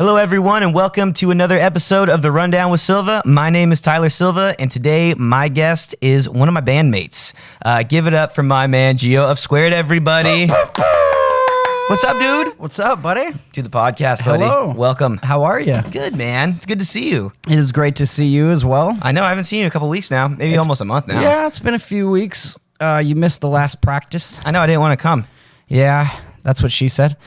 Hello, everyone, and welcome to another episode of The Rundown with Silva. My name is Tyler Silva, and today my guest is one of my bandmates. Give it up for my man, Gio of SquA²red, everybody. What's up, dude? What's up, buddy? To the podcast, buddy. Hello. Welcome. How are you? Good, man. It's good to see you. It is great to see you as well. I know I haven't seen you in a couple weeks now, maybe almost a month now. Yeah, it's been a few weeks. You missed the last practice. I know I didn't want to come. Yeah, that's what she said.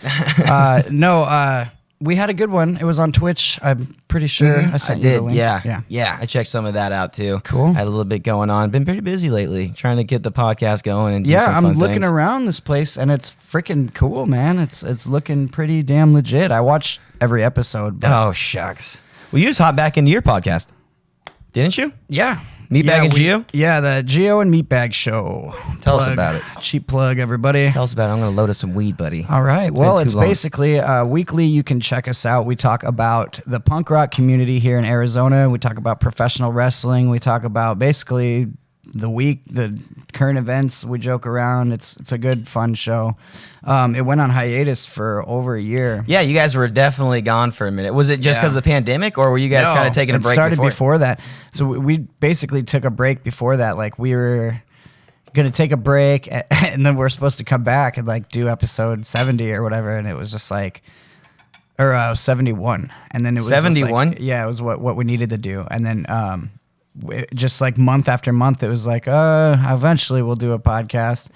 We had a good one. It was on Twitch. I'm pretty sure I sent you the link. Yeah. I checked some of that out too. Cool. Had a little bit going on. Been pretty busy lately, trying to get the podcast going and do some I'm fun looking things. around this place and it's freaking cool, man. It's looking pretty damn legit. I watched every episode. But Oh shucks. Well, you just hopped back into your podcast, didn't you? yeah. Meatbag and Gio? Yeah, the Gio and Meatbag show. Tell us about it. Cheap plug, everybody. Tell us about it. I'm going to load us some weed, buddy. All right. Well, been it's too long. basically weekly. You can check us out. We talk about the punk rock community here in Arizona. We talk about professional wrestling. We talk about basically the week, the current events. We joke around. It's a good, fun show. It went on hiatus for over a year. Yeah, you guys were definitely gone for a minute. Was it just because of the pandemic, or were you guys kind of taking a break? It started before that. So we basically took a break before that. Like we were going to take a break and then we're supposed to come back and like do episode 70 or whatever. And it was just like, or 71. And then it was 71? Like, yeah, it was what we needed to do. And then just like month after month, it was like, eventually we'll do a podcast.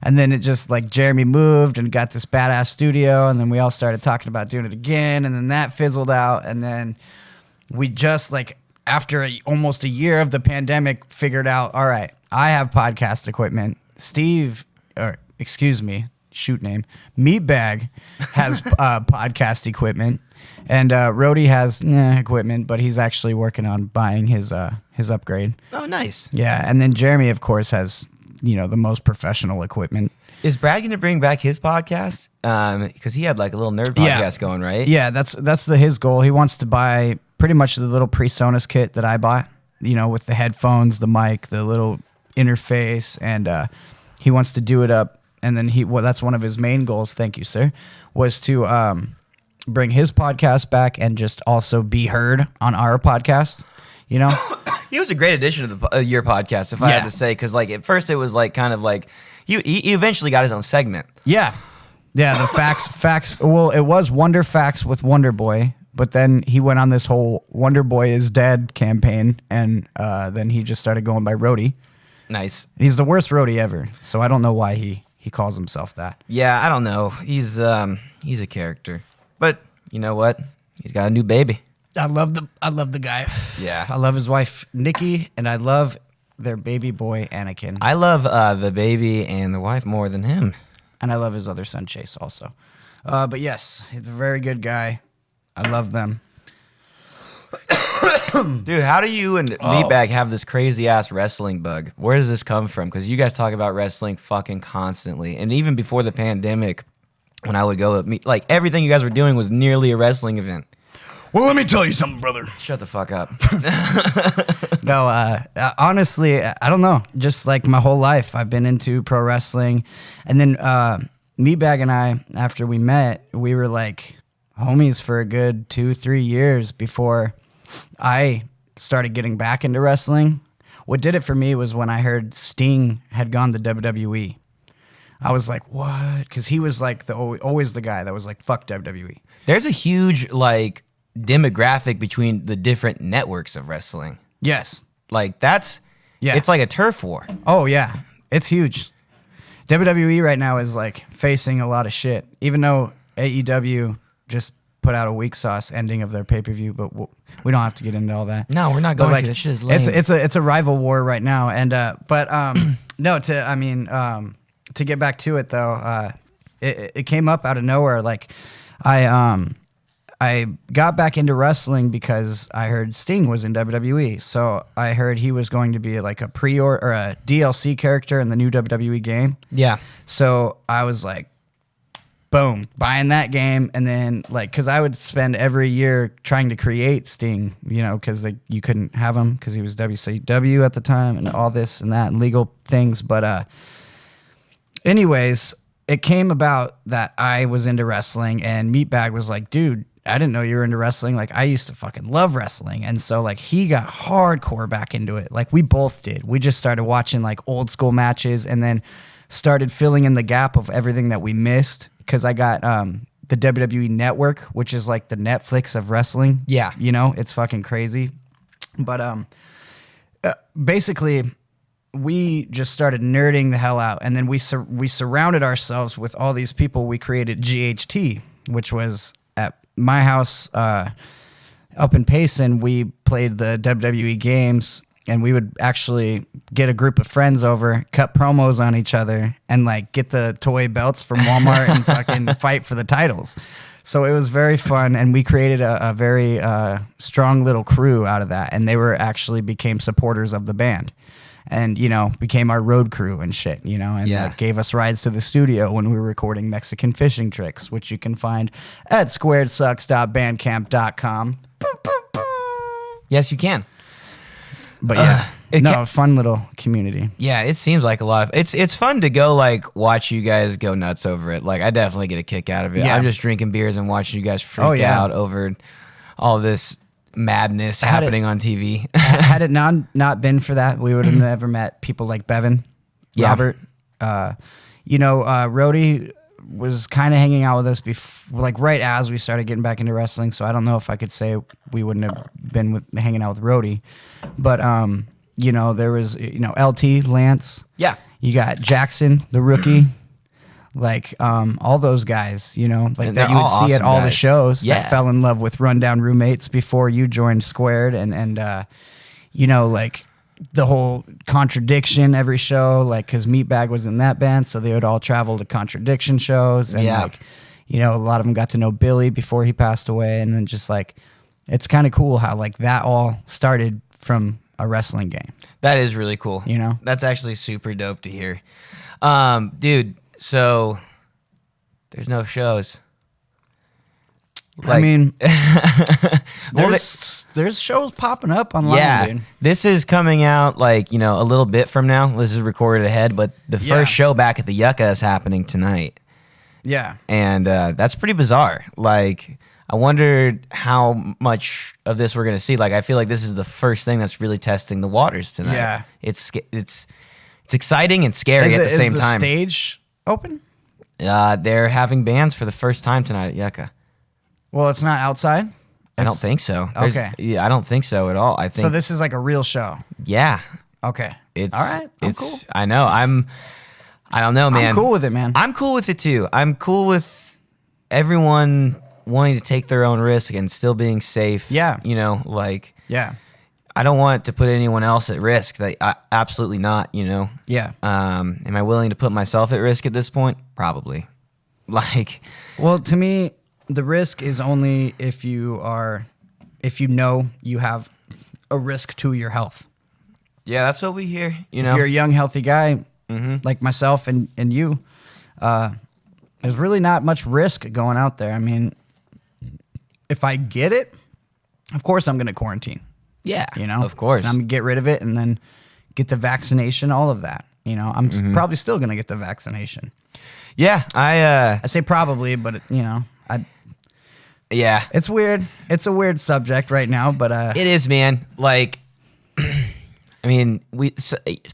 And then it just like Jeremy moved and got this badass studio. And then we all started talking about doing it again. And then that fizzled out. And then we just like after almost a year of the pandemic figured out, all right, I have podcast equipment. Meatbag has podcast equipment. And Rhodey has equipment, but he's actually working on buying his upgrade. Oh, nice. Yeah, and then Jeremy, of course, has the most professional equipment. Is Brad going to bring back his podcast? Because he had like a little nerd podcast going, right? Yeah, that's his goal. He wants to buy pretty much the little PreSonus kit that I bought, with the headphones, the mic, the little interface, and he wants to do it up. And then that's one of his main goals, thank you, sir, was to bring his podcast back and just also be heard on our podcast. He was a great addition to your podcast, if I had to say, because like at first it was like kind of like he eventually got his own segment. Yeah, the facts. Well, it was Wonder Facts with Wonder Boy, but then he went on this whole Wonder Boy is dead campaign, and then he just started going by Rhodey. Nice. He's the worst Rhodey ever, so I don't know why he calls himself that. Yeah, I don't know. He's a character, but you know what? He's got a new baby. I love the guy. Yeah. I love his wife Nikki, and I love their baby boy Anakin. I love the baby and the wife more than him. And I love his other son Chase also. But yes, he's a very good guy. I love them. Dude, how do you and Meatbag have this crazy ass wrestling bug? Where does this come from? Because you guys talk about wrestling fucking constantly, and even before the pandemic, when I would go, like everything you guys were doing was nearly a wrestling event. Well, let me tell you something, brother. Shut the fuck up. No, honestly, I don't know. Just like my whole life, I've been into pro wrestling. And then Meatbag and I, after we met, we were like homies for a good 2-3 years before I started getting back into wrestling. What did it for me was when I heard Sting had gone to WWE. I was like, what? Because he was like always the guy that was like, fuck WWE. There's a huge like demographic between the different networks of wrestling. Yes. Like it's like a turf war. Oh yeah, it's huge. WWE right now is like facing a lot of shit, even though AEW just put out a weak sauce ending of their pay-per-view, but we don't have to get into all that. No, we're not going to. This shit is lame. It's a rival war right now, and to get back to it though, it came up out of nowhere. Like I got back into wrestling because I heard Sting was in WWE. So I heard he was going to be like a pre-order or a DLC character in the new WWE game. Yeah. So I was like, boom, buying that game. And then like, cause I would spend every year trying to create Sting, cause like you couldn't have him cause he was WCW at the time and all this and that and legal things. But anyways, it came about that I was into wrestling and Meatbag was like, dude, I didn't know you were into wrestling. Like, I used to fucking love wrestling. And so, like, he got hardcore back into it. Like, we both did. We just started watching, like, old school matches and then started filling in the gap of everything that we missed. Because I got the WWE Network, which is, like, the Netflix of wrestling. Yeah. You know, it's fucking crazy. But basically, we just started nerding the hell out. And then we surrounded ourselves with all these people. We created GHT, which was at my house up in Payson. We played the WWE games, and we would actually get a group of friends over, cut promos on each other, and like get the toy belts from Walmart and fucking fight for the titles. So it was very fun, and we created a very strong little crew out of that, and they actually became supporters of the band. And, you know, became our road crew and shit, you know, and like, gave us rides to the studio when we were recording Mexican fishing tricks, which you can find at squaredsucks.bandcamp.com. Yes, you can. But yeah, fun little community. Yeah, it seems like a lot of it's fun to go like watch you guys go nuts over it. Like I definitely get a kick out of it. Yeah. I'm just drinking beers and watching you guys freak out over all this madness happening on TV. Had it not been for that, we would have never met people like Bevan, Robert. You know, Rhodey was kind of hanging out with us before, like right as we started getting back into wrestling. So I don't know if I could say we wouldn't have been hanging out with Rhodey, but you know, there was, you know, LT Lance. Yeah, you got Jackson the rookie. Like all those guys, you know, like And that they're you would all see at awesome all the guys. shows Yeah. that fell in love with Rundown Roommates before you joined SquA²red, and you know, like the whole Contradiction every show, like because Meatbag was in that band, so they would all travel to Contradiction shows, and like, you know, a lot of them got to know Billy before he passed away, and then just like, it's kind of cool how like that all started from a wrestling game. that is really cool. You know? That's actually super dope to hear, dude. So there's no shows. I mean, Well, there's shows popping up online, yeah, dude. this is coming out like, you know, a little bit from now. This is recorded ahead, but the first show back at the Yucca is happening tonight. Yeah. And that's pretty bizarre. Like, I wondered how much of this we're going to see. Like, I feel like this is the first thing that's really testing the waters tonight. Yeah. It's exciting and scary at the same is the time. stage open? They're having bands for the first time tonight at Yucca. Well, it's not outside? I don't think so. Okay. Yeah, I don't think so at all. I think So this is like a real show. yeah. Okay. It's all right. I'm it's cool. I know. I don't know, man. I'm cool with it, man. I'm cool with it too. I'm cool with everyone wanting to take their own risk and still being safe. Yeah. You know, like Yeah. I don't want to put anyone else at risk. Absolutely not, you know. Yeah. Am I willing to put myself at risk at this point? Probably. Like, Well, to me, the risk is only if you know you have a risk to your health. yeah, that's what we hear, you If know. you're a young, healthy guy Mm-hmm. like myself and you, there's really not much risk going out there. I mean, if I get it, of course I'm going to quarantine. Yeah, You know, of course. And I'm gonna get rid of it and then get the vaccination, all of that. You know, I'm probably still gonna get the vaccination. Yeah, I say probably, but you know, yeah. it's weird. It's a weird subject right now, but It is, man. Like, I mean,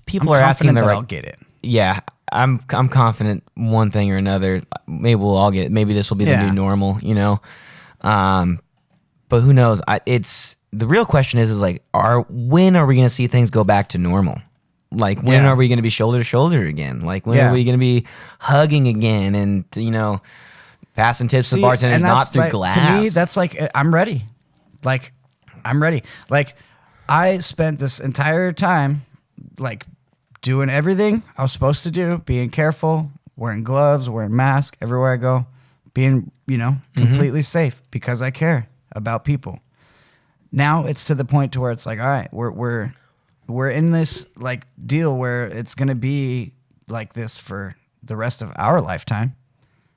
people I'm are asking confident the that right. I'll get it. Yeah, I'm confident one thing or another. Maybe we'll all get. Maybe this will be the Yeah. new normal. You know, but who knows? It's the real question is like, when are we going to see things go back to normal? Like, when Yeah. are we going to be shoulder to shoulder again? Like, when Yeah. are we going to be hugging again and, you know, passing tips to the bartender, and not that's through like, glass? To me, that's like I'm ready. Like I'm ready. Like I spent this entire time like doing everything I was supposed to do, being careful, wearing gloves, wearing mask everywhere I go, being, you know, completely safe because I care about people. Now it's to the point to where it's like, all right, we're in this like deal where it's gonna be like this for the rest of our lifetime.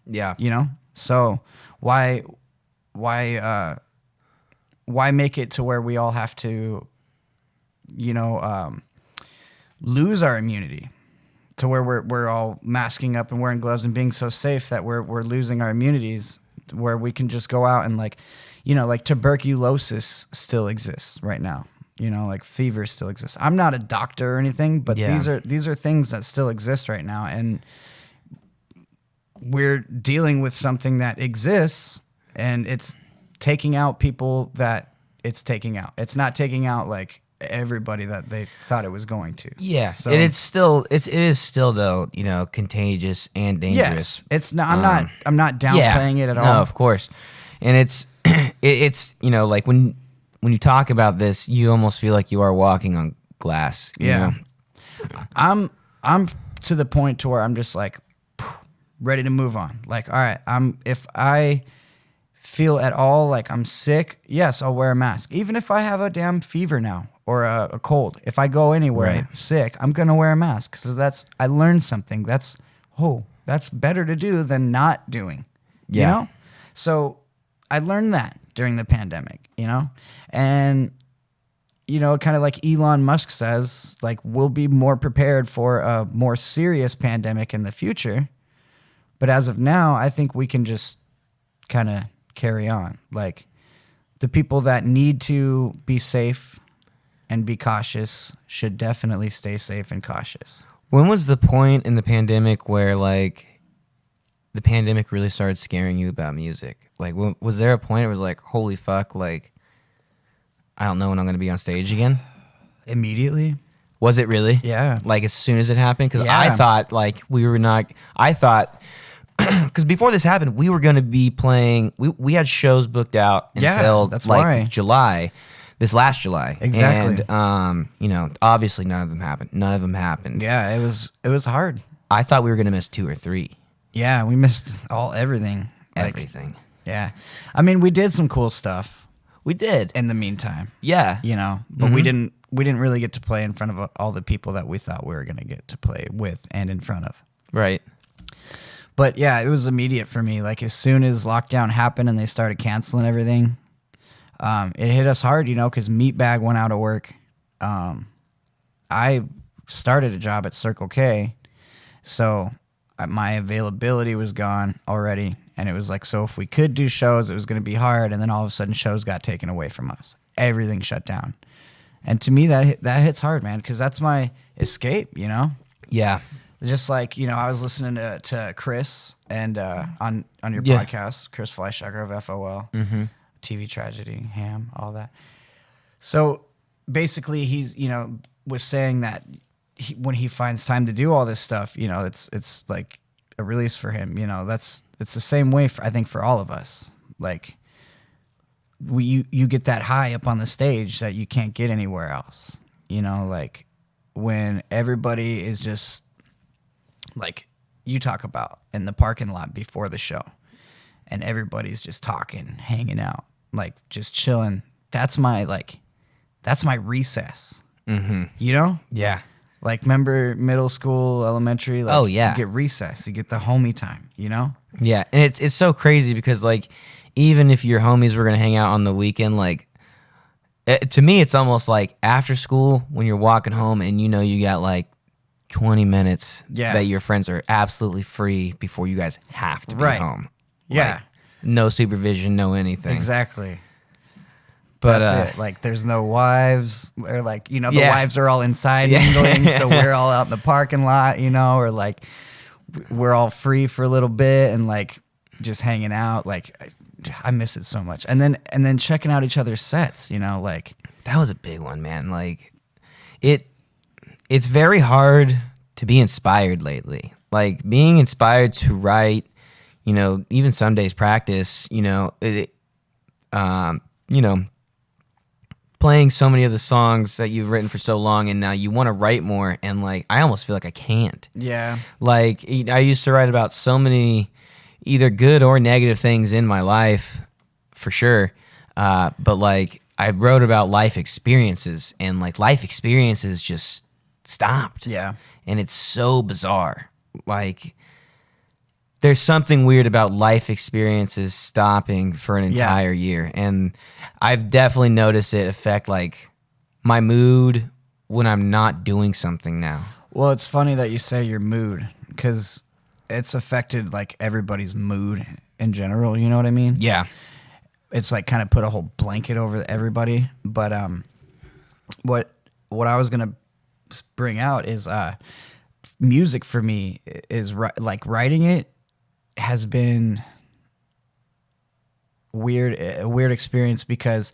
Yeah. You know, so why make it to where we all have to, you know, lose our immunity to where we're all masking up and wearing gloves and being so safe that we're losing our immunities where we can just go out and like, like tuberculosis still exists right now. Like fever still exists. I'm not a doctor or anything, but these are things that still exist right now, and we're dealing with something that exists, and it's taking out people that it's taking out. It's not taking out like everybody that they thought it was going to. Yeah, so, and it is still though, contagious and dangerous. Yes, it's not. I'm not downplaying it at all. No, of course, and it's it's like when you talk about this, you almost feel like you are walking on glass. You know? I'm to the point to where I'm just like ready to move on. Like, all right, if I feel at all like I'm sick, yes, I'll wear a mask. Even if I have a damn fever now or a cold, if I go anywhere sick, I'm gonna wear a mask because I learned something. That's better to do than not doing. Yeah. So I learned that during the pandemic. And kind of like Elon Musk says, like, we'll be more prepared for a more serious pandemic in the future. But as of now, I think we can just kind of carry on. Like, the people that need to be safe and be cautious should definitely stay safe and cautious. When was the point in the pandemic where, like, the pandemic really started scaring you about music? Like, was there a point where it was like, holy fuck, like, I don't know when I'm going to be on stage again? Immediately. Was it really? Yeah. Like, as soon as it happened? Because Yeah. I thought, like, because before this happened, we were going to be playing, we had shows booked out until, that's like, why. July, this last July. Exactly. And, obviously none of them happened. Yeah, it was hard. I thought we were going to miss 2 or 3. Yeah, we missed everything. Everything. Yeah. I mean, we did some cool stuff We did. in the meantime, Yeah. but we didn't really get to play in front of all the people that we thought we were going to get to play with and in front of. Right. But yeah, it was immediate for me. Like, as soon as lockdown happened and they started canceling everything, it hit us hard, because Meatbag went out of work. I started a job at Circle K, so my availability was gone already. And it was like, so if we could do shows, it was going to be hard. And then all of a sudden, shows got taken away from us. Everything shut down. And to me, that hits hard, man, because that's my escape, Yeah. Just like, I was listening to Chris and on your podcast, Chris Fleischhacker of FOL, TV Tragedy, Ham, all that. So basically, he's, was saying that when he finds time to do all this stuff, it's like a release for him. It's the same way I think for all of us. Like, you get that high up on the stage that you can't get anywhere else. Like when everybody is just like you talk about in the parking lot before the show, and everybody's just talking, hanging out, like just chilling. That's my recess. Mm-hmm. Yeah. Like, remember middle school, elementary? Like, Oh, yeah. You get recess. You get the homie time, Yeah, and it's so crazy because, like, even if your homies were going to hang out on the weekend, like, to me, it's almost like after school when you're walking home and you got, like, 20 minutes that your friends are absolutely free before you guys have to be home. Yeah. Like, no supervision, no anything. Exactly. But that's it. Like, there's no wives, or like, the wives are all inside mingling, so we're all out in the parking lot, or like we're all free for a little bit and like just hanging out. Like, I miss it so much. And then checking out each other's sets, like that was a big one, man. Like, it's very hard to be inspired lately. Like, being inspired to write, even some days practice, playing so many of the songs that you've written for so long, and now you want to write more, and like I almost feel like I can't. Yeah. Like, I used to write about so many either good or negative things in my life, for sure. But like I wrote about life experiences, and like life experiences just stopped. Yeah. And it's so bizarre. Like, there's something weird about life experiences stopping for an entire year. And I've definitely noticed it affect like my mood when I'm not doing something now. Well, it's funny that you say your mood, because it's affected like everybody's mood in general. You know what I mean? Yeah. It's like kind of put a whole blanket over everybody. But what I was gonna bring out is music for me is like writing it has been a weird experience because,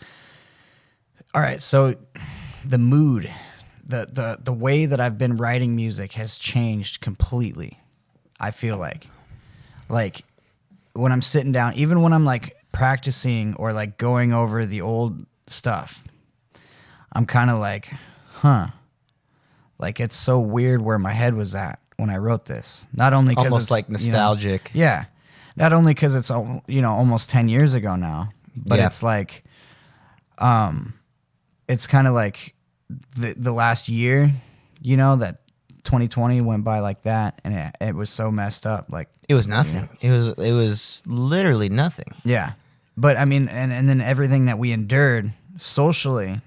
all right, so the mood, the way that I've been writing music has changed completely. I feel like when I'm sitting down, even when I'm like practicing or like going over the old stuff, I'm kind of like, like it's so weird where my head was at when I wrote this. Not only because Almost it's like nostalgic. yeah. Not only because it's almost 10 years ago now, but Yeah. it's like, it's kind of like the last year, that 2020 went by like that, and it was so messed up. Like It was nothing. It was literally nothing. yeah, but I mean, and then everything that we endured socially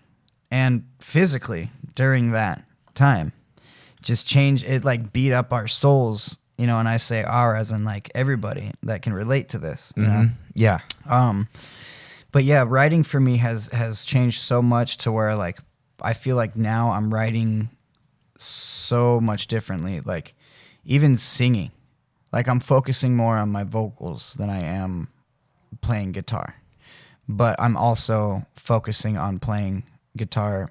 and physically during that time just changed. It like beat up our souls. And I say our as in like everybody that can relate to this, know? Yeah. But yeah, writing for me has changed so much to where like I feel like now I'm writing so much differently. Like even singing, like I'm focusing more on my vocals than I am playing guitar. But I'm also focusing on playing guitar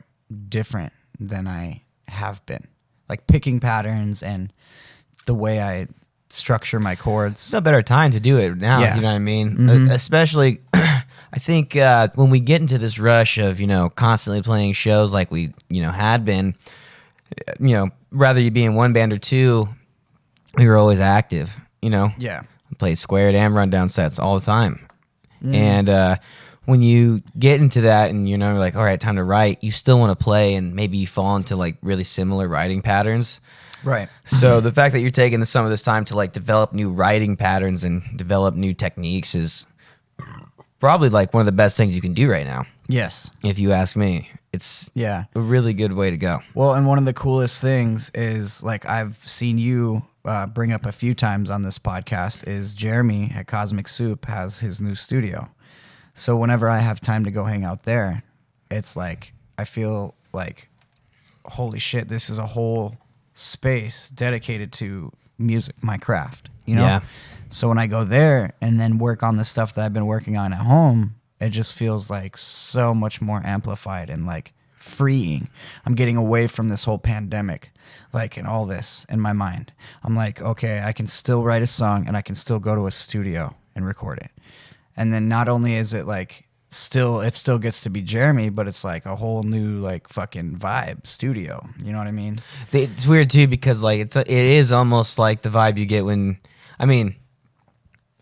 different than I have been. Like picking patterns and the way I structure my chords. It's a better time to do it now. Yeah. You know what I mean? Especially, I think when we get into this rush of constantly playing shows like we had been, rather you be in one band or two, we were always active. Yeah. Played SquA²red and rundown sets all the time, and when you get into that and like, all right, time to write, you still want to play, and maybe you fall into like really similar writing patterns. Right. So the fact that you're taking some of this time to like develop new writing patterns and develop new techniques is probably like one of the best things you can do right now. Yes. If you ask me, it's Yeah. a really good way to go. Well, and one of the coolest things is like I've seen you bring up a few times on this podcast is Jeremy at Cosmic Soup has his new studio. So whenever I have time to go hang out there, it's like I feel like, holy shit, this is a whole space dedicated to music, my craft, Yeah. So when I go there and then work on the stuff that I've been working on at home, it just feels like so much more amplified and like freeing. I'm getting away from this whole pandemic, like, and all this in my mind. I'm like, okay, I can still write a song and I can still go to a studio and record it. And then not only is it like it still gets to be Jeremy, but it's like a whole new like fucking vibe studio. You know what I mean? It's weird too because like it is almost like the vibe you get when, I mean,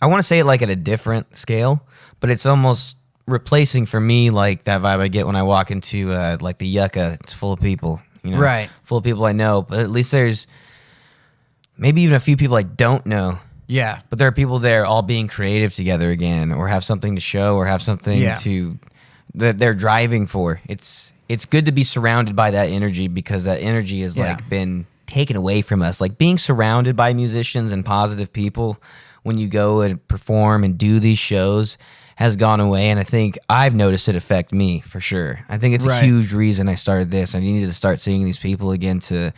I want to say it like at a different scale, but it's almost replacing for me like that vibe I get when I walk into like the Yucca. It's full of people, Right. Full of people I know, but at least there's maybe even a few people I don't know. Yeah. But there are people there all being creative together again, or have something to show, or have something that they're driving for. It's good to be surrounded by that energy because that energy has like been taken away from us. Like being surrounded by musicians and positive people when you go and perform and do these shows has gone away, and I think I've noticed it affect me for sure. I think it's a huge reason I started this. I needed to start seeing these people again to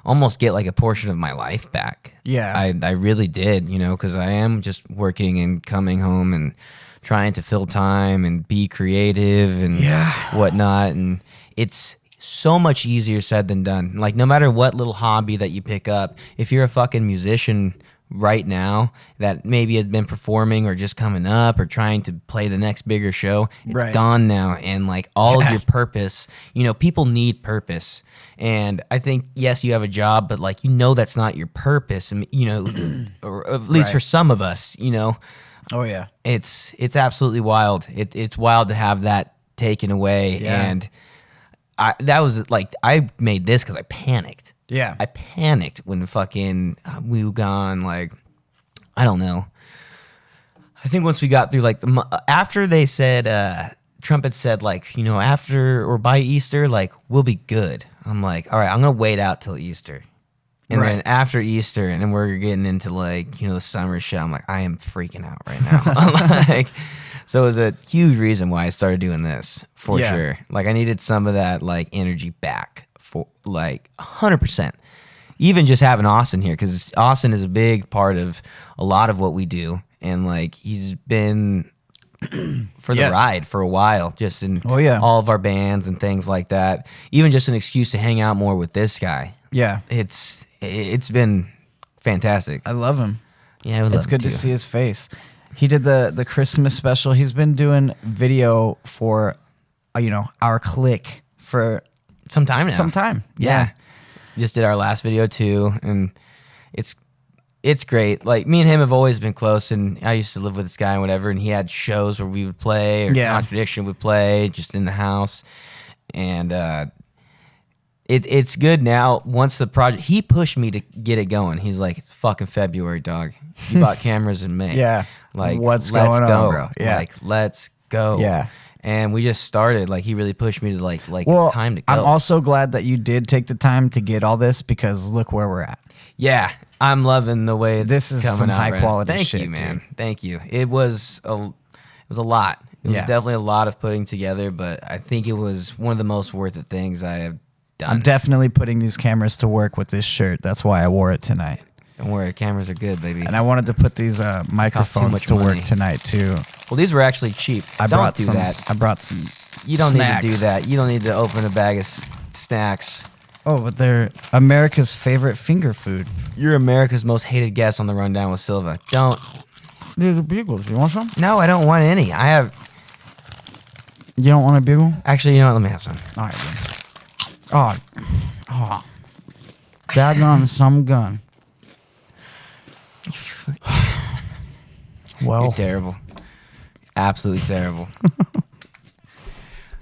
almost get like a portion of my life back. Yeah. I really did, because I am just working and coming home and trying to fill time and be creative and whatnot. And it's so much easier said than done. Like no matter what little hobby that you pick up, if you're a fucking musician right now that maybe has been performing or just coming up or trying to play the next bigger show, it's gone now. And like all of your purpose, people need purpose. And I think, yes, you have a job, but like, that's not your purpose. And, or at least for some of us, Oh yeah. it's absolutely wild. It's wild to have that taken away. Yeah. And that was like, I made this cause I panicked. Yeah. I panicked when fucking we were gone. Like, I don't know. I think once we got through like after they said, Trump had said like, after or by Easter, like we'll be good. I'm like, all right, I'm going to wait out till Easter. And Right. then after Easter, and then we're getting into like, the summer shit. I'm like, I am freaking out right now. I'm like, so it was a huge reason why I started doing this for Yeah. sure. Like I needed some of that like energy back for like 100%. Even just having Austin here, because Austin is a big part of a lot of what we do. And like he's been for the Yes. ride for a while, just in Oh, yeah. all of our bands and things like that. Even just an excuse to hang out more with this guy. Yeah. It's been fantastic. I love him. Yeah, I would It's love good to to see his face. He did the Christmas special. He's been doing video for, our clique for some time now. some time. Yeah. Just did our last video too, and it's great. Like me and him have always been close, and I used to live with this guy and whatever, and he had shows where we would play, or Yeah. Contradiction would play just in the house, and it's good now. Once the project, he pushed me to get it going. He's like, "It's fucking February, dog. You bought cameras in May. Yeah. Like What's let's going on, go, bro? Yeah. Like let's go. Yeah. And we just started. Like he really pushed me to like Well, it's time to go. I'm also glad that you did take the time to get all this, because look where we're at. Yeah, I'm loving the way it's This is coming some out right now. high-quality Thank shit, you, man. dude. Thank you. It was a lot. It was Yeah. definitely a lot of putting together, but I think it was one of the most worth it things I have done. I'm definitely putting these cameras to work with this shirt. That's why I wore it tonight. Don't worry, cameras are good, baby. And I wanted to put these microphones much to money. work tonight too. Well, these were actually cheap. I Don't brought do some. that. I brought some. You don't need to do snacks. that. You don't need to open a bag of snacks. Oh, but they're America's favorite finger food. You're America's most hated guest on the Rundown with Silva. Don't. These are bugles. You want some? No, I don't want any. I have. You don't want a bugle? Actually, you know what? Let me have some. All right, then. Oh. Daggone some gun. You're Well, terrible. Absolutely terrible.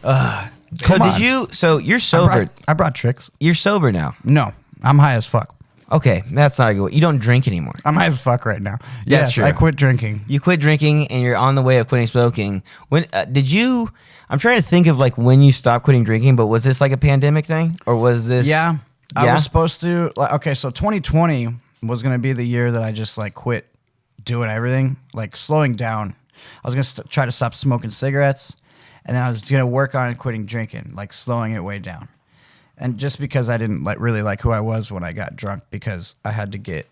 So Come on. did you? So you're sober. I brought tricks. You're sober now. No, I'm high as fuck. Okay, that's not a good one. You don't drink anymore. I'm high as fuck right now. That's Yes, true. I quit drinking. You quit drinking and you're on the way of quitting smoking. When did you? I'm trying to think of like when you stopped quitting drinking, but was this like a pandemic thing or was this? Yeah, I Yeah? was supposed to. Okay, so 2020 was gonna be the year that I just like quit doing everything, like slowing down. I was gonna try to stop smoking cigarettes, and then I was gonna work on quitting drinking, like slowing it way down. And just because I didn't really like who I was when I got drunk, because I had to get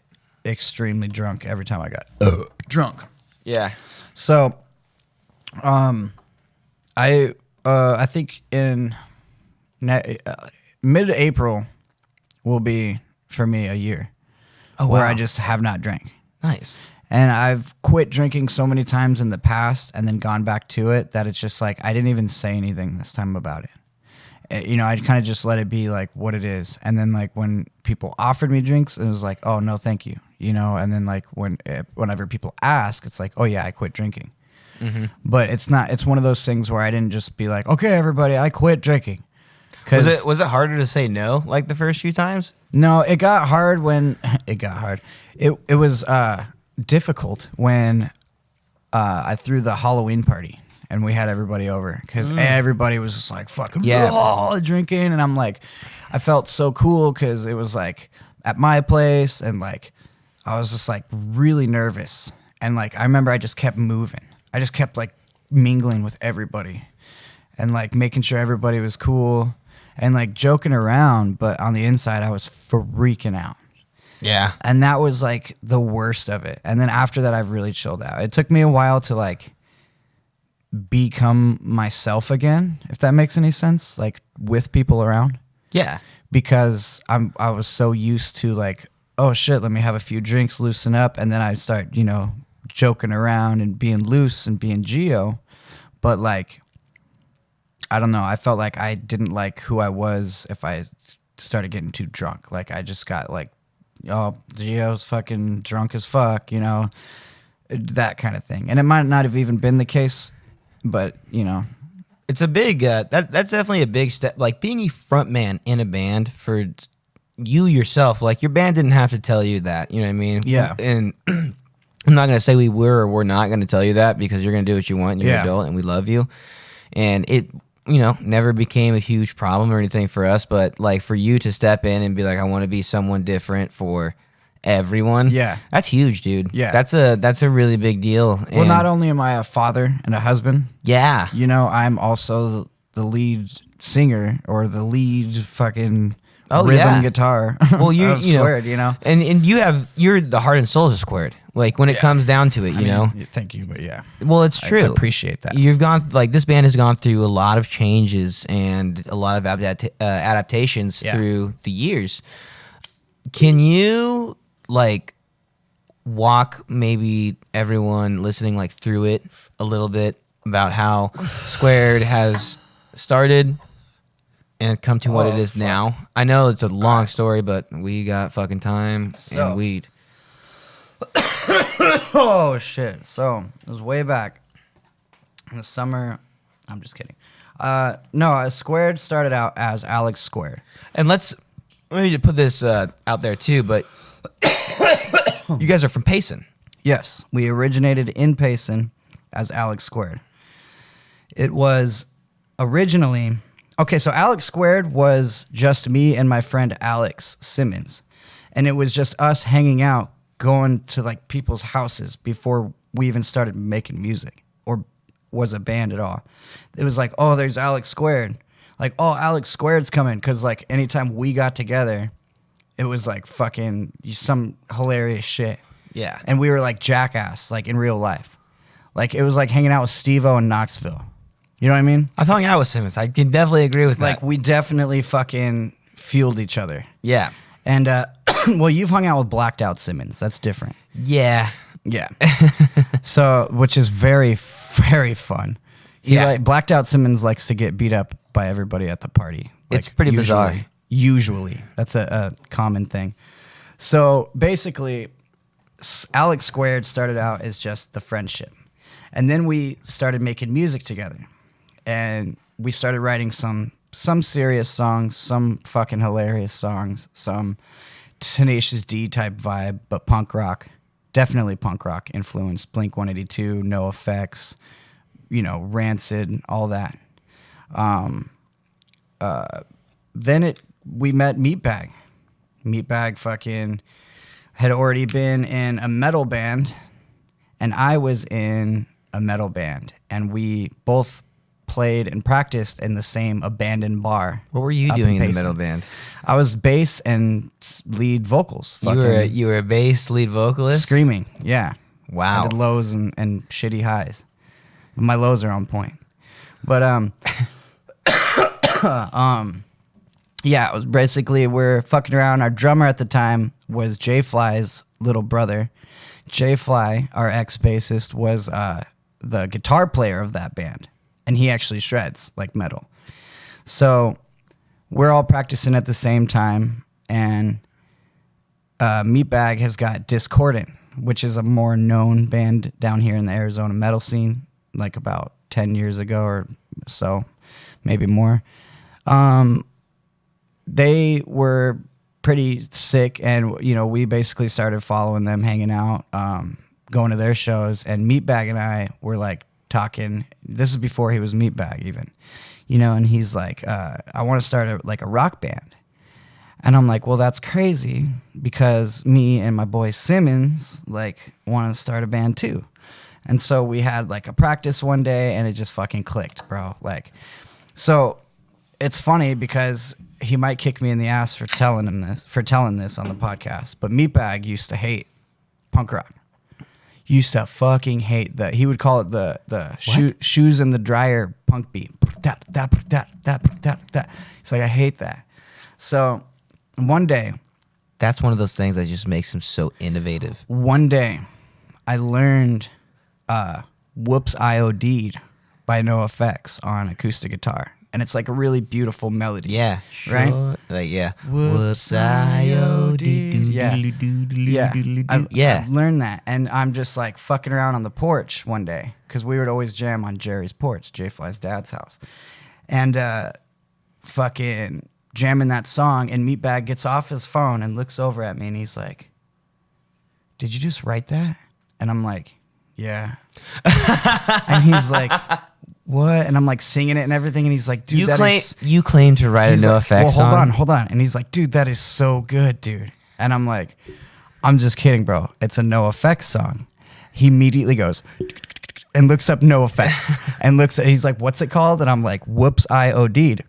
extremely drunk every time I got drunk. Yeah. So, I think in mid-April will be for me a year where wow. I just have not drank. Nice. And I've quit drinking so many times in the past and then gone back to it that it's just like I didn't even say anything this time about it. I kind of just let it be like what it is. And then like when people offered me drinks, it was like, oh, no, thank you. And then like whenever people ask, it's like, oh, yeah, I quit drinking. Mm-hmm. But it's one of those things where I didn't just be like, okay, everybody, I quit drinking. Was it harder to say no like the first few times? No, it got hard when it got hard. It was difficult when I threw the Halloween party and we had everybody over because everybody was just like fucking drinking, and I'm like, I felt so cool because it was like at my place, and like I was just like really nervous, and like I remember I just kept moving. I just kept like mingling with everybody and like making sure everybody was cool and like joking around, but on the inside I was freaking out. Yeah. And that was like the worst of it. And then after that, I've really chilled out. It took me a while to like become myself again, if that makes any sense, like with people around, Yeah. because I was so used to like, oh shit, let me have a few drinks, loosen up, and then I start, joking around and being loose and being Geo. But like, I don't know, I felt like I didn't like who I was if I started getting too drunk. Like I just got like, oh, Geo's fucking drunk as fuck, that kind of thing. And it might not have even been the case, but It's a big that's definitely a big step. Like being a front man in a band for you yourself, like your band didn't have to tell you that, you know what I mean? Yeah. And I'm not gonna say we were or we're not gonna tell you that, because you're gonna do what you want and you're an adult and we love you. And never became a huge problem or anything for us, but like for you to step in and be like, I want to be someone different for everyone. Yeah. That's huge, dude. Yeah. That's a really big deal. Well, And not only am I a father and a husband, yeah. I'm also the lead singer or the lead fucking Oh, rhythm yeah. guitar. Well, of SquA²red, and you're the heart and soul of SquA²red. Like when it comes down to it, Thank you, but yeah. Well, it's true. I appreciate that. This band has gone through a lot of changes and a lot of adaptations through the years. Can you like walk maybe everyone listening like through it a little bit about how SquA²red has started and come to what it is now? I know it's a long story, but we got fucking time and weed. Oh shit! So it was way back in the summer. I'm just kidding. No, SquA²red started out as Alex SquA²red. And let me just put this out there too, but you guys are from Payson. Yes, we originated in Payson as Alex SquA²red. It was originally okay. So Alex SquA²red was just me and my friend Alex Simmons, and it was just us hanging out, going to like people's houses before we even started making music or was a band at all. It was like, oh, there's Alex SquA²red. Like, oh, Alex SquA²red's coming. Because like anytime we got together, it was like fucking some hilarious shit. Yeah. And we were like jackass, like in real life. Like it was like hanging out with Steve-O in Knoxville. You know what I mean? I've hung out with Simmons. I can definitely agree with that. Like we definitely fucking fueled each other. Yeah. And well, you've hung out with blacked out Simmons. That's different. Yeah. Yeah. So, which is very, very fun. Blacked out Simmons likes to get beat up by everybody at the party. It's pretty bizarre. Usually. That's a common thing. So basically, Alex SquA²red started out as just the friendship. And then we started making music together. And we started writing some serious songs, some fucking hilarious songs, some Tenacious D type vibe, but punk rock. Definitely punk rock influence. Blink-182, NoFX, Rancid, all that. Then we met Meatbag. Meatbag fucking had already been in a metal band, and I was in a metal band, and we both played and practiced in the same abandoned bar. What were you doing in the metal band? I was bass and lead vocals. You were a bass lead vocalist? Screaming, yeah. Wow. I did lows and shitty highs. My lows are on point. But yeah, it was basically we're fucking around. Our drummer at the time was Jay Fly's little brother. Jay Fly, our ex-bassist, was the guitar player of that band. And he actually shreds like metal. So we're all practicing at the same time. And Meatbag has got Discordant, which is a more known band down here in the Arizona metal scene, like about 10 years ago or so, maybe more. They were pretty sick, and we basically started following them, hanging out, going to their shows, and Meatbag and I were like talking. This is before he was Meatbag even, and he's like, I want to start a rock band. And I'm like, well, that's crazy because me and my boy Simmons want to start a band too. And so we had a practice one day, and it just fucking clicked, bro. So it's funny because he might kick me in the ass for telling this on the podcast. But Meatbag used to hate punk rock. Used to fucking hate that. He would call it the shoes in the dryer punk beat. That. He's like, I hate that. So one day, that's one of those things that just makes him so innovative. One day, I learned Whoops IOD'd by NoFX on acoustic guitar. And it's a really beautiful melody. Yeah. Sure. Right? Yeah. Whoops IOD'd. Yeah. I learned that. And I'm just fucking around on the porch one day. Because we would always jam on Jerry's porch, Jay Fly's dad's house. And fucking jamming that song. And Meatbag gets off his phone and looks over at me. And he's like, did you just write that? And I'm like, yeah. And he's like, what? And I'm like singing it and everything. And he's like, dude, you claim to write a he's No like, Effects well, song. hold on. And he's like, dude, that is so good, dude. And I'm like, I'm just kidding, bro. It's a No Effects song. He immediately goes and looks up No Effects and he's like, what's it called? And I'm like, whoops, I OD'd.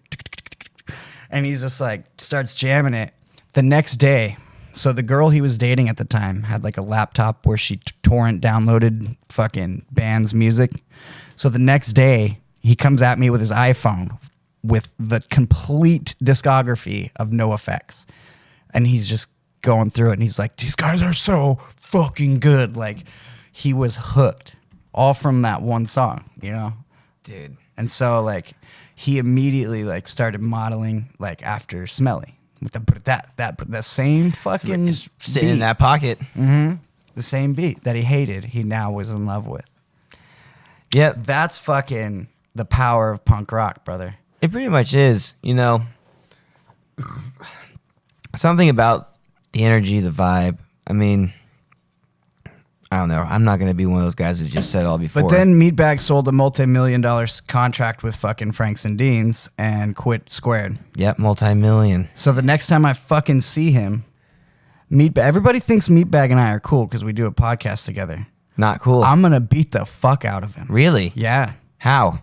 And he's just like, starts jamming it. The next day, so the girl he was dating at the time had like a laptop where she torrent downloaded fucking band's music. So the next day, he comes at me with his iPhone with the complete discography of No Effects. And he's just going through it. And he's like, these guys are so fucking good. Like, he was hooked all from that one song, you know? Dude. And so, like, he immediately, like, started modeling, like, after Smelly. With the same fucking Sitting in beat. that pocket. The same beat that he hated, he now was in love with. Yep. That's fucking the power of punk rock, brother. It pretty much is, you know. Something about the energy, the vibe. I mean, I don't know. I'm not going to be one of those guys who just said it all before. But then Meatbag sold a multi-million-dollar contract with fucking Franks and Deans and quit SquA²red. Yep, multi-million. So the next time I fucking see him, everybody thinks Meatbag and I are cool because we do a podcast together. Not cool. I'm going to beat the fuck out of him. Really? Yeah. How?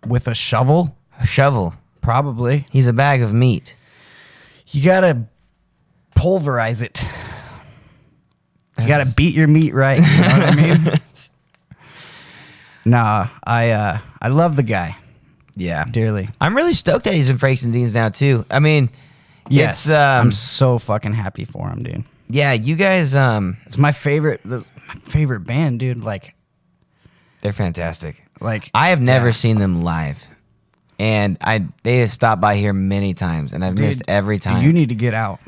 With a shovel? A shovel. Probably. He's a bag of meat. You got to pulverize it. You got to beat your meat right. You know what I mean? Nah, I love the guy Yeah. dearly. I'm really stoked that he's in Franks and Deans now, too. I mean, Yes, it's, I'm so fucking happy for him, dude. yeah, you guys, It's my favorite band, dude. Like, they're fantastic. Like I have never yeah. seen them live. And they have stopped by here many times, and I've missed every time. You need to get out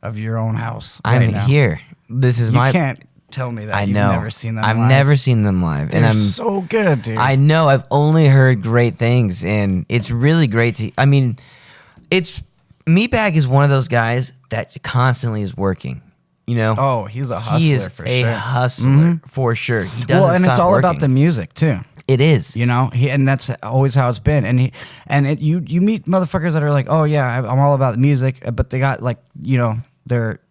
of your own house. I'm right now. here. This is You my. can't tell me that I you've know. never seen them I've live. never seen them live, They're and I'm so good, dude. I know. I've only heard great things, and it's really great to. I mean, Meatbag is one of those guys that constantly is working. You know. Oh, he's a hustler he is for a sure. hustler for sure. He doesn't Well, and it's stop all about working. the music too. It is. You know, and that's always how it's been. And you meet motherfuckers that are like, oh yeah, I'm all about the music, but they got like, you know, their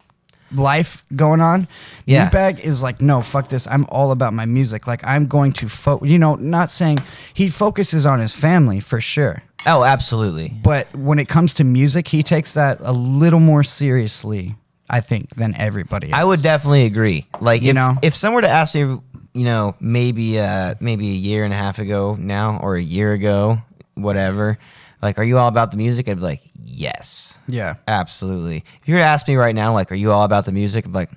life going on. Yeah. Meatbag is like, no, fuck this. I'm all about my music. Like I'm going to not saying he focuses on his family for sure. Oh, absolutely. But when it comes to music, he takes that a little more seriously, I think, than everybody else. I would definitely agree. Like, You know? if someone were to ask me, you know, maybe a year and a half ago now, or a year ago, whatever, like, are you all about the music? I'd be like, yes, Yeah. absolutely. If you were to ask me right now, like, are you all about the music? I'm like,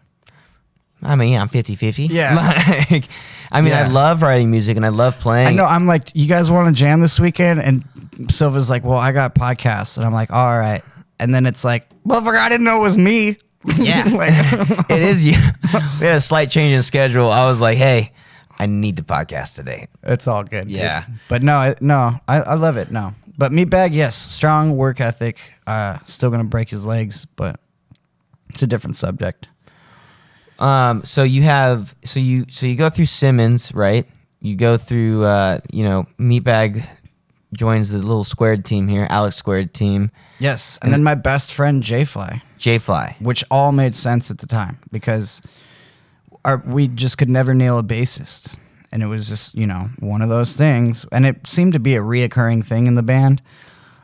I mean, I'm 50-50. Yeah. Like, I mean, I Yeah. love writing music and I love playing. I know. I'm like, you guys want to jam this weekend? And Silva's like, well, I got podcasts. And I'm like, all right. And then it's like, motherfucker, I didn't know it was me. Yeah. Like- It is you. We had a slight change in schedule. I was like, hey, I need to podcast today. It's all good. Yeah. Dude. But I love it. No. But Meatbag, yes. Strong work ethic. Still going to break his legs, but it's a different subject. So you go through Simmons, right? You go through, Meatbag joins the little SquA²red team here, Alex SquA²red team, Yes. And then my best friend, J-Fly, J-Fly. which all made sense at the time because we just could never nail a bassist. And it was just, one of those things. And it seemed to be a reoccurring thing in the band,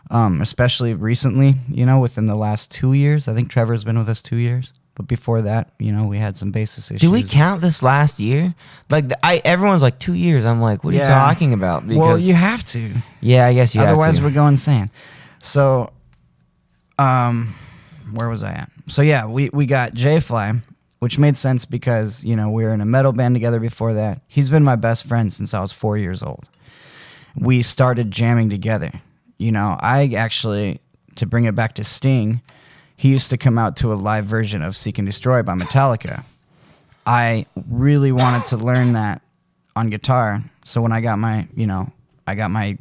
especially recently, within the last 2 years. I think Trevor's been with us 2 years. But before that, we had some bassist issues. Do we count this last year? Like, everyone's like 2 years. I'm like, what are you talking about? Because, well, you have to. yeah, I guess you Otherwise, have to. we're going insane. So, where was I at? So, yeah, we got J-Fly, which made sense because, we were in a metal band together before that. He's been my best friend since I was 4 years old. We started jamming together. I actually, to bring it back to Sting, he used to come out to a live version of Seek and Destroy by Metallica. I really wanted to learn that on guitar. So when I got my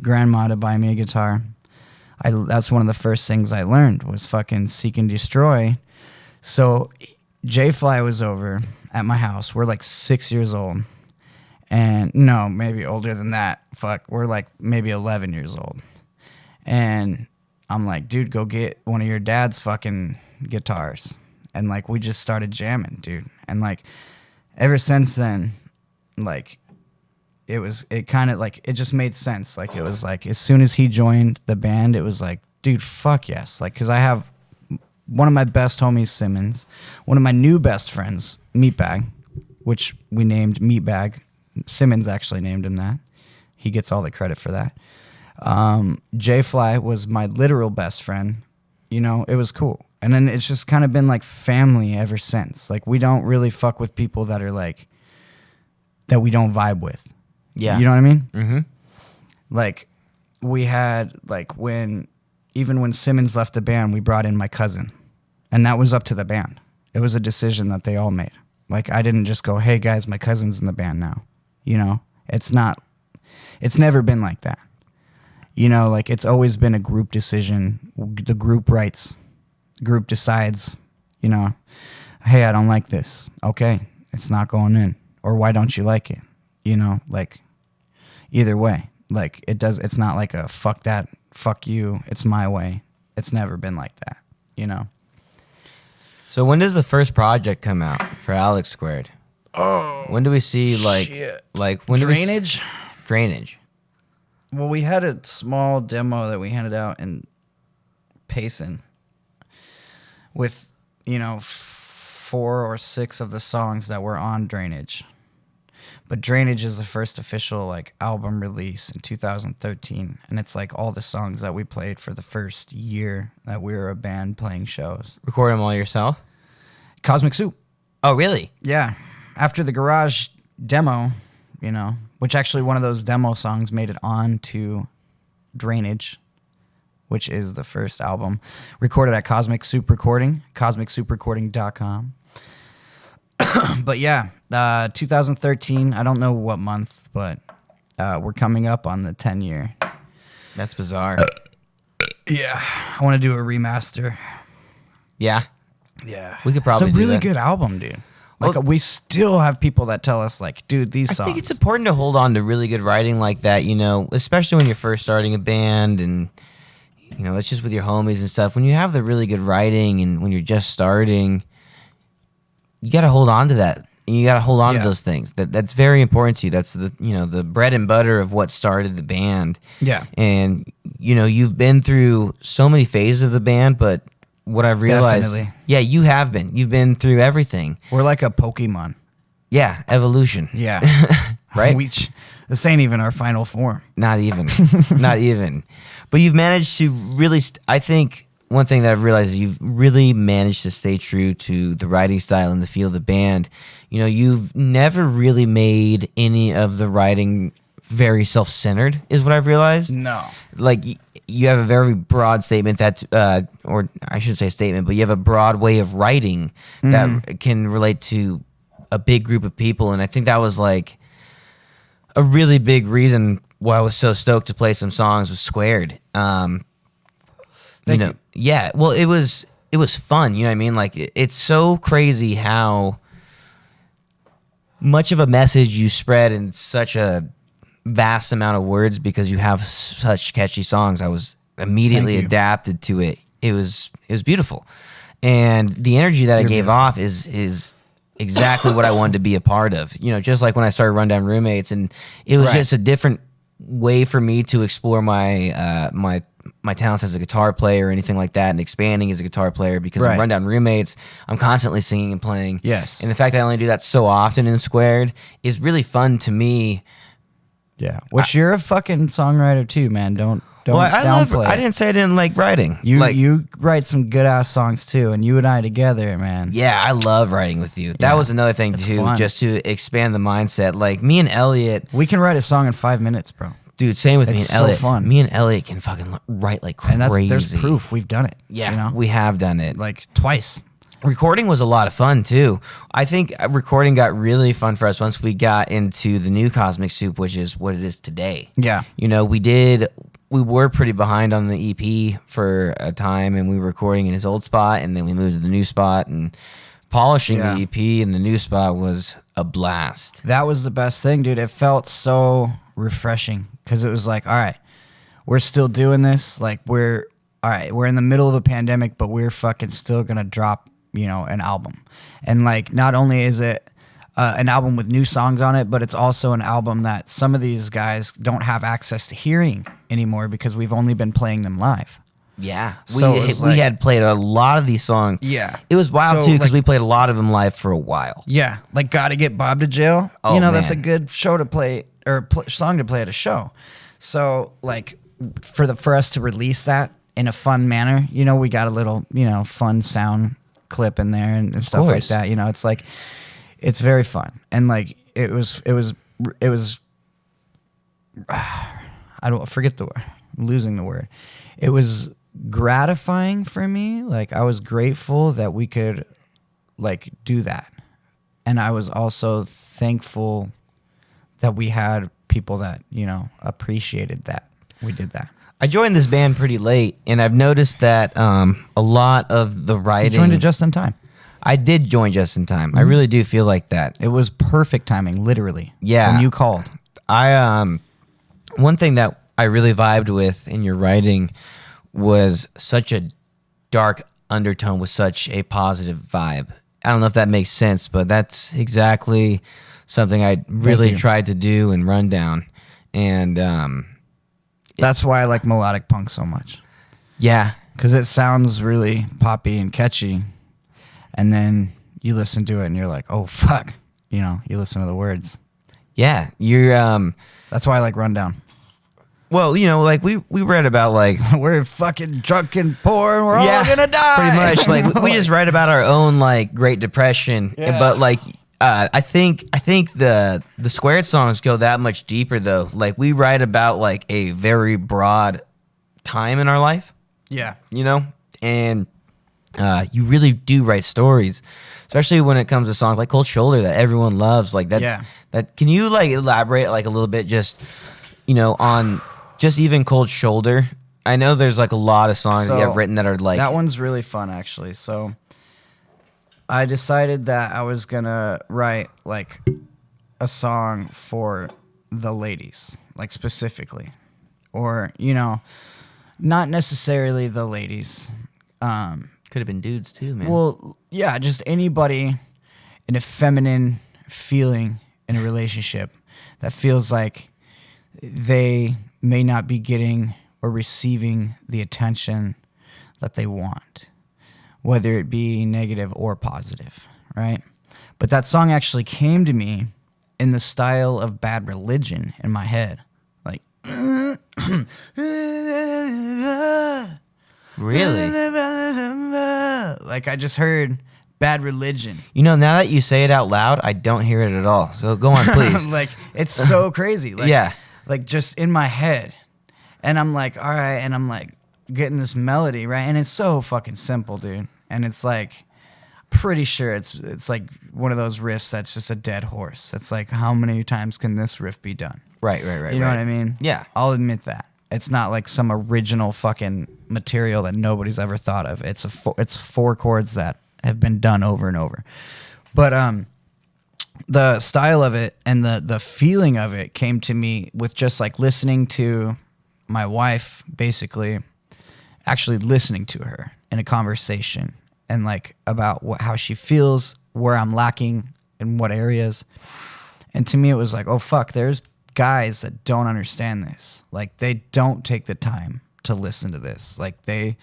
grandma to buy me a guitar, that's one of the first things I learned was fucking Seek and Destroy. So J-Fly was over at my house. We're like 6 years old. And no, maybe older than that. Fuck, we're like maybe 11 years old. And I'm like, dude, go get one of your dad's fucking guitars. And like, we just started jamming, dude. And like, ever since then, like, it kind of like, it just made sense. Like, it was like, as soon as he joined the band, it was like, dude, fuck yes. Like, cause I have one of my best homies, Simmons, one of my new best friends, Meatbag, which we named Meatbag. Simmons actually named him that. He gets all the credit for that. J-Fly was my literal best friend. You know, it was cool. And then it's just kind of been like family ever since. Like, we don't really fuck with people that are like, that we don't vibe with. Yeah. You know what I mean? Mm-hmm. Like, we had, like, even when Simmons left the band, we brought in my cousin. And that was up to the band. It was a decision that they all made. Like, I didn't just go, hey, guys, my cousin's in the band now. You know? It's never been like that. You know, like, it's always been a group decision. The group writes. Group decides, you know, hey, I don't like this. Okay, it's not going in. Or why don't you like it? You know, like, either way. Like, it's not like a fuck that, fuck you, it's my way. It's never been like that, you know? So when does the first project come out for SquA²red? Oh. When do we see, like, shit. when Drainage? Drainage. Well, we had a small demo that we handed out in Payson with, you know, 4 or 6 of the songs that were on Drainage. But Drainage is the first official, like, album release in 2013. And it's, like, all the songs that we played for the first year that we were a band playing shows. Record them all yourself? Cosmic Soup. Oh, really? Yeah. After the Garage demo, you know, which actually one of those demo songs made it on to Drainage, which is the first album. Recorded at Cosmic Soup Recording, cosmicsouprerecording.com. But yeah, 2013, I don't know what month, but we're coming up on the 10-year. That's bizarre. Yeah, I want to do a remaster. Yeah? Yeah. We could probably It's a do really that. good album, dude. Like, Well, we still have people that tell us, like, dude, these I songs. think it's important to hold on to really good writing like that, you know, especially when you're first starting a band and, you know, it's just with your homies and stuff. When you have the really good writing and when you're just starting, you got to hold on to that. And you got to hold on to those things. That's very important to you. That's the, you know, the bread and butter of what started the band. Yeah. And, you know, you've been through so many phases of the band, but what I've realized, Definitely. yeah, you have been. You've been through everything. We're like a Pokemon. Yeah, evolution. Yeah. Right? This ain't even our final form. Not even. Not even. But you've managed to really, I think one thing that I've realized is you've really managed to stay true to the writing style and the feel of the band. You know, you've never really made any of the writing very self-centered, is what I've realized. No. Like, you have a very broad statement that, or I shouldn't say statement, but you have a broad way of writing that can relate to a big group of people. And I think that was like a really big reason why I was so stoked to play some songs with SquA²red. Thank you. Yeah, well, it was fun. You know what I mean? Like, it's so crazy how much of a message you spread in such a vast amount of words because you have such catchy songs. I was immediately adapted to it. It was beautiful, and the energy that I gave off is exactly what I wanted to be a part of. You know, just like when I started Rundown Roommates, and it was just a different way for me to explore my my talents as a guitar player or anything like that, and expanding as a guitar player, because in Rundown Roommates, I'm constantly singing and playing. Yes. And the fact that I only do that so often in SquA²red is really fun to me. Yeah. Which you're a fucking songwriter too, man. Don't downplay. I didn't say I didn't like writing. You write some good ass songs too, and you and I together, man. Yeah, I love writing with you. That was another thing too, fun. just to expand the mindset. Like, me and Elliot, We can write a song in 5 minutes, bro. dude, same with me and It's so Elliot. fun. Me and Elliot can fucking write like crazy. And there's proof. We've done it. Yeah, You know? we have done it. Like twice. Recording was a lot of fun too. I think recording got really fun for us once we got into the new Cosmic Soup, which is what it is today. Yeah. You know, we were pretty behind on the EP for a time, and we were recording in his old spot, and then we moved to the new spot, and polishing Yeah. the EP in the new spot was a blast. That was the best thing, dude. It felt so refreshing because it was like, all right, we're still doing this. Like we're in the middle of a pandemic, but we're fucking still gonna drop, an album. And like, not only is it an album with new songs on it, but it's also an album that some of these guys don't have access to hearing anymore because we've only been playing them live. Yeah, So it was like- we had played a lot of these songs. Yeah. It was wild So, too because like- we played a lot of them live for a while. Yeah, like Gotta Get Bob to Jail. Oh, That's a man. good show to play or song to play at a show. So like for us to release that in a fun manner, we got a little fun sound clip in there and stuff like course. that. It's like it's very fun and like it was. I don't forget the word. I'm losing the word. It was gratifying for me. Like I was grateful that we could like do that. And I was also thankful that we had people that, appreciated that we did that. I joined this band pretty late, and I've noticed that a lot of the You writing. joined it just in time. I did join just in time. I really do feel like that. It was perfect timing, literally. Yeah. When you called. One thing that I really vibed with in your writing was such a dark undertone with such a positive vibe. I don't know if that makes sense, but that's exactly something I really you. tried to do in Rundown. And That's why I like melodic punk so much. yeah, Because it sounds really poppy and catchy. And then you listen to it and you're like, oh, fuck. You listen to the words. yeah, you're That's why I like Rundown. well, like we read about like We're fucking drunk and poor and we're all gonna die. pretty much. Like we just write about our own like Great Depression, Yeah. but like I think the SquA²red songs go that much deeper though. Like we write about like a very broad time in our life, Yeah. and you really do write stories, especially when it comes to songs like Cold Shoulder that everyone loves. Like that's Yeah. that. Can you like elaborate like a little bit just on just even Cold Shoulder? I know there's like a lot of songs that you have So, written that are like that one's really fun, actually. So I decided that I was gonna write like a song for the ladies, like specifically, or not necessarily the ladies. could have been dudes too, man. Well, yeah, just anybody in a feminine feeling in a relationship that feels like they may not be getting or receiving the attention that they want, whether it be negative or positive, right? But that song actually came to me in the style of Bad Religion in my head. Like, really? like I just heard Bad Religion. Now that you say it out loud, I don't hear it at all. So go on, please. Like it's so crazy. Like, Yeah. Like just in my head. And I'm like, all right, and I'm like getting this melody, right? And it's so fucking simple, dude. And it's like pretty sure it's like one of those riffs that's just a dead horse. It's like how many times can this riff be done? Right. You know what I mean? Yeah. I'll admit that. It's not like some original fucking material that nobody's ever thought of. It's it's four chords that have been done over and over. But the style of it and the feeling of it came to me with just like listening to my wife, basically actually listening to her in a conversation and like about how she feels, where I'm lacking in what areas. And to me, it was like, oh, fuck, there's guys that don't understand this. Like, they don't take the time to listen to this. Like, they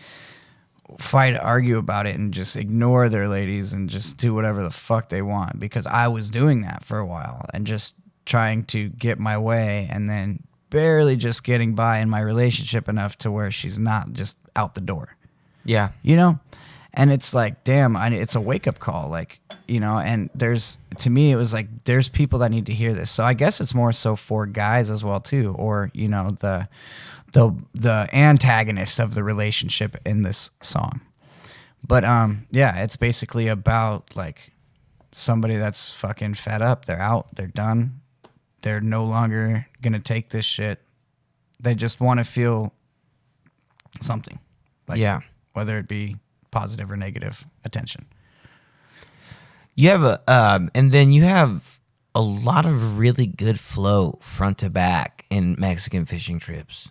fight, argue about it, and just ignore their ladies and just do whatever the fuck they want. Because I was doing that for a while and just trying to get my way and then barely just getting by in my relationship enough to where she's not just out the door. Yeah. And it's like, damn, it's a wake-up call, like, and to me, it was like, there's people that need to hear this. So I guess it's more so for guys as well, too, or, the antagonist of the relationship in this song. But, yeah, it's basically about, like, somebody that's fucking fed up. They're out. They're done. They're no longer going to take this shit. They just want to feel something. Like, Yeah. whether it be positive or negative attention. You have and then you have a lot of really good flow front to back in Mexican Fishing Trips.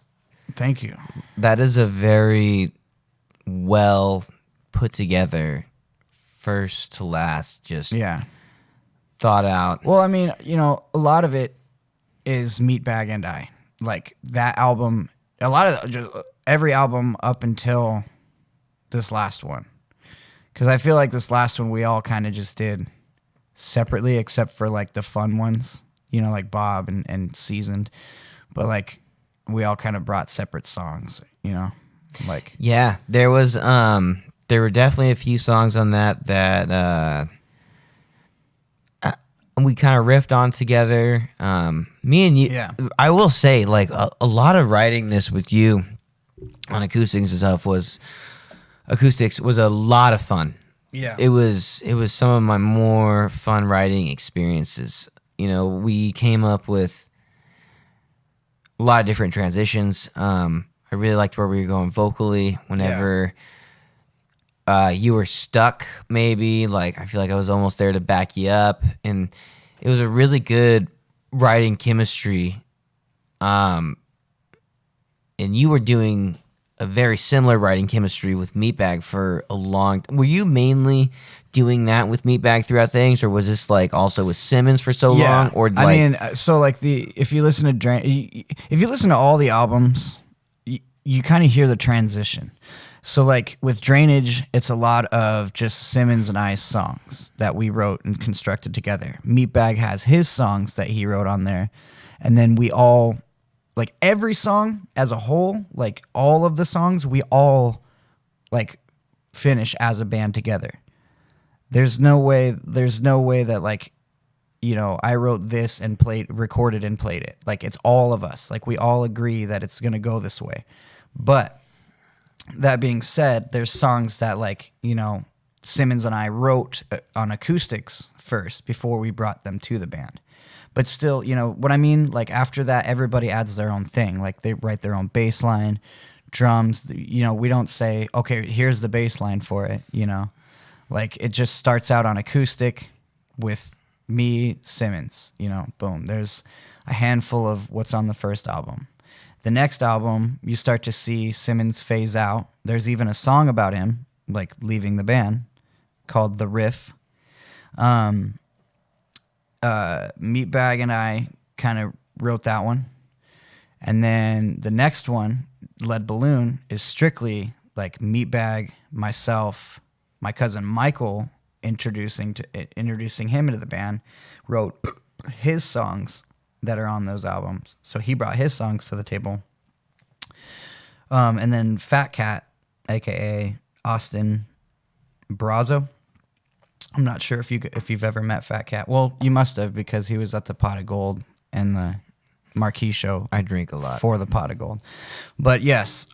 Thank you. That is a very well put together, first to last, just thought out. Well, I mean, a lot of it is Meatbag and I. Like that album, a lot of just every album up until this last one. Because I feel like this last one we all kind of just did separately, except for like the fun ones, like Bob and Seasoned. But like we all kind of brought separate songs, like. Yeah, there was there were definitely a few songs on that we kind of riffed on together. Me and you, I will say, like a lot of writing this with you on acoustics and stuff was a lot of fun. Yeah, it was some of my more fun writing experiences. We came up with a lot of different transitions. I really liked where we were going vocally. Whenever you were stuck, maybe, like, I feel like I was almost there to back you up, and it was a really good writing chemistry. And you were doing a very similar writing chemistry with Meatbag for a long time. Were you mainly doing that with Meatbag throughout things, or was this like also with Simmons for so long? Or like, I mean, so like if you listen to all the albums, you kind of hear the transition. So like with Drainage, it's a lot of just Simmons and I's songs that we wrote and constructed together. Meatbag has his songs that he wrote on there, and then we all, like every song as a whole, like all of the songs, we all like finish as a band together. There's no way that like, I wrote this and recorded and played it. Like it's all of us. Like we all agree that it's going to go this way. But that being said, there's songs that like, Simmons and I wrote on acoustics first before we brought them to the band. But still, what I mean? Like after that, everybody adds their own thing. Like they write their own bass line, drums. We don't say, okay, here's the bass line for it. Like it just starts out on acoustic with me, Simmons. Boom. There's a handful of what's on the first album. The next album, you start to see Simmons phase out. There's even a song about him, like leaving the band, called The Riff. Meatbag and I kind of wrote that one. And then the next one, Lead Balloon, is strictly like Meatbag, myself, my cousin Michael introducing him into the band, wrote his songs that are on those albums. So he brought his songs to the table. And then Fat Cat, aka Austin Brazo. I'm not sure if you've ever met Fat Cat. Well, you must have, because he was at the Pot of Gold and the Marquee show. I drink a lot for the Pot of Gold. But yes,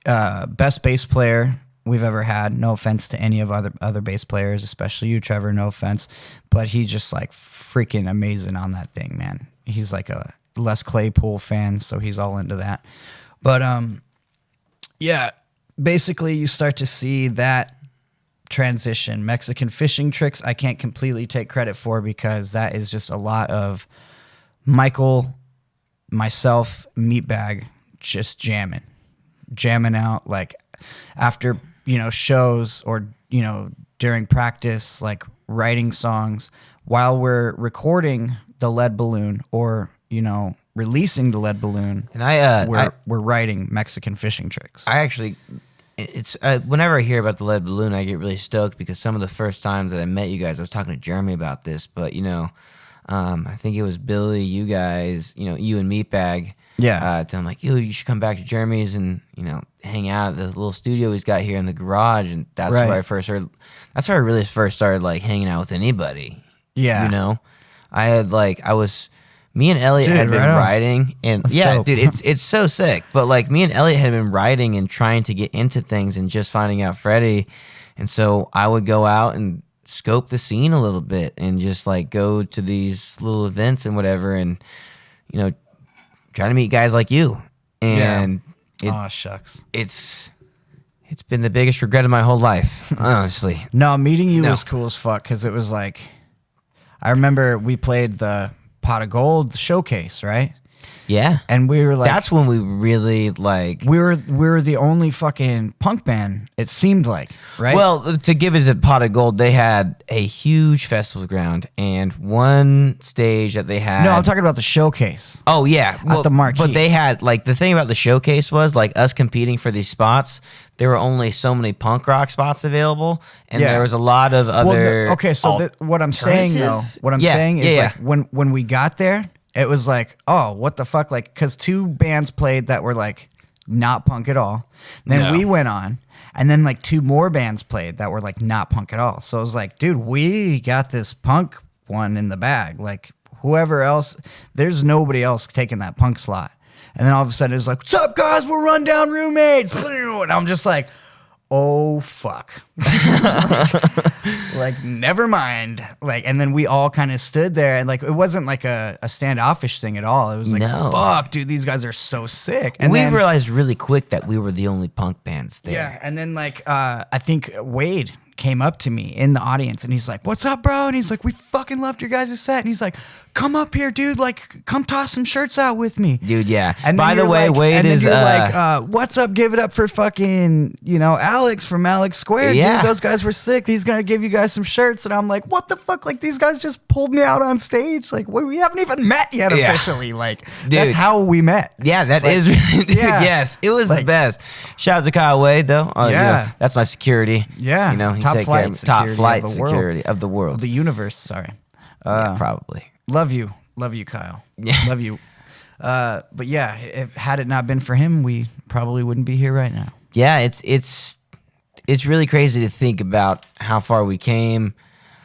best bass player we've ever had. No offense to any of other bass players, especially you, Trevor. No offense, but he's just like freaking amazing on that thing, man. He's like a Les Claypool fan, so he's all into that. But yeah, basically you start to see that transition. Mexican Fishing Tricks, I can't completely take credit for, because that is just a lot of Michael, myself, Meatbag just jamming out, like after shows or during practice, like writing songs while we're recording the Lead Balloon or releasing the Lead Balloon. And we're writing Mexican Fishing Tricks. I actually, it's whenever I hear about the Lead Balloon, I get really stoked, because some of the first times that I met you guys, I was talking to Jeremy about this, but I think it was Billy, you guys, you and Meatbag. Yeah. I'm like, yo, you should come back to Jeremy's and, hang out at the little studio he's got here in the garage. And that's where I first heard, that's where I really first started like hanging out with anybody. Yeah. Me and Elliot had been writing, and That's yeah, dope. dude, it's so sick. But like me and Elliot had been writing and trying to get into things and just finding out Freddie. And so I would go out and scope the scene a little bit and just like go to these little events and whatever, and try to meet guys like you. And Aw, shucks. it's It's been the biggest regret of my whole life, honestly. No, meeting you was cool as fuck because it was like, I remember we played the Pot of Gold showcase, right? Yeah. And we were like, that's when we really like. we were the only fucking punk band, it seemed like, right? Well, to give it to Pot of Gold, they had a huge festival ground and one stage that they had. No, I'm talking about the showcase. Oh yeah, At the Marquee. But they had like the thing about the showcase was like us competing for these spots. There were only so many punk rock spots available, and there was a lot of other. Okay, so what I'm saying though, is like when we got there, it was like, oh, what the fuck, like, because two bands played that were like not punk at all. Then we went on, and then like two more bands played that were like not punk at all. So it was like, dude, we got this punk one in the bag. Like whoever else, there's nobody else taking that punk slot. And then all of a sudden it's like, what's up, guys? We're Rundown Roommates. And I'm just like, oh, fuck. Like, never mind. Like, and then we all kind of stood there, and like, it wasn't like a standoffish thing at all. It was like, fuck, dude, these guys are so sick. And we then realized really quick that we were the only punk bands there. Yeah, and then like, I think Wade came up to me in the audience, and he's like, what's up, bro? And he's like, we fucking loved your guys' set. And he's like, come up here, dude. Like, come toss some shirts out with me. Dude, yeah. And by the way, like, Wade is like, what's up? Give it up for fucking, Alex from SquA²red. Yeah. Dude, those guys were sick. He's gonna give you guys some shirts. And I'm like, what the fuck? Like, these guys just pulled me out on stage. Like, we haven't even met yet officially. Like, dude, that's how we met. Yeah, that is really, dude, yes. It was the best. Shout out to Kyle Wade, though. Yeah. That's my security. Yeah. He top take flight care of security top flight of the world. security of the world. The universe, sorry. Yeah, probably. Love you, Kyle. Yeah. Love you. But yeah, had it not been for him, we probably wouldn't be here right now. Yeah, it's really crazy to think about how far we came,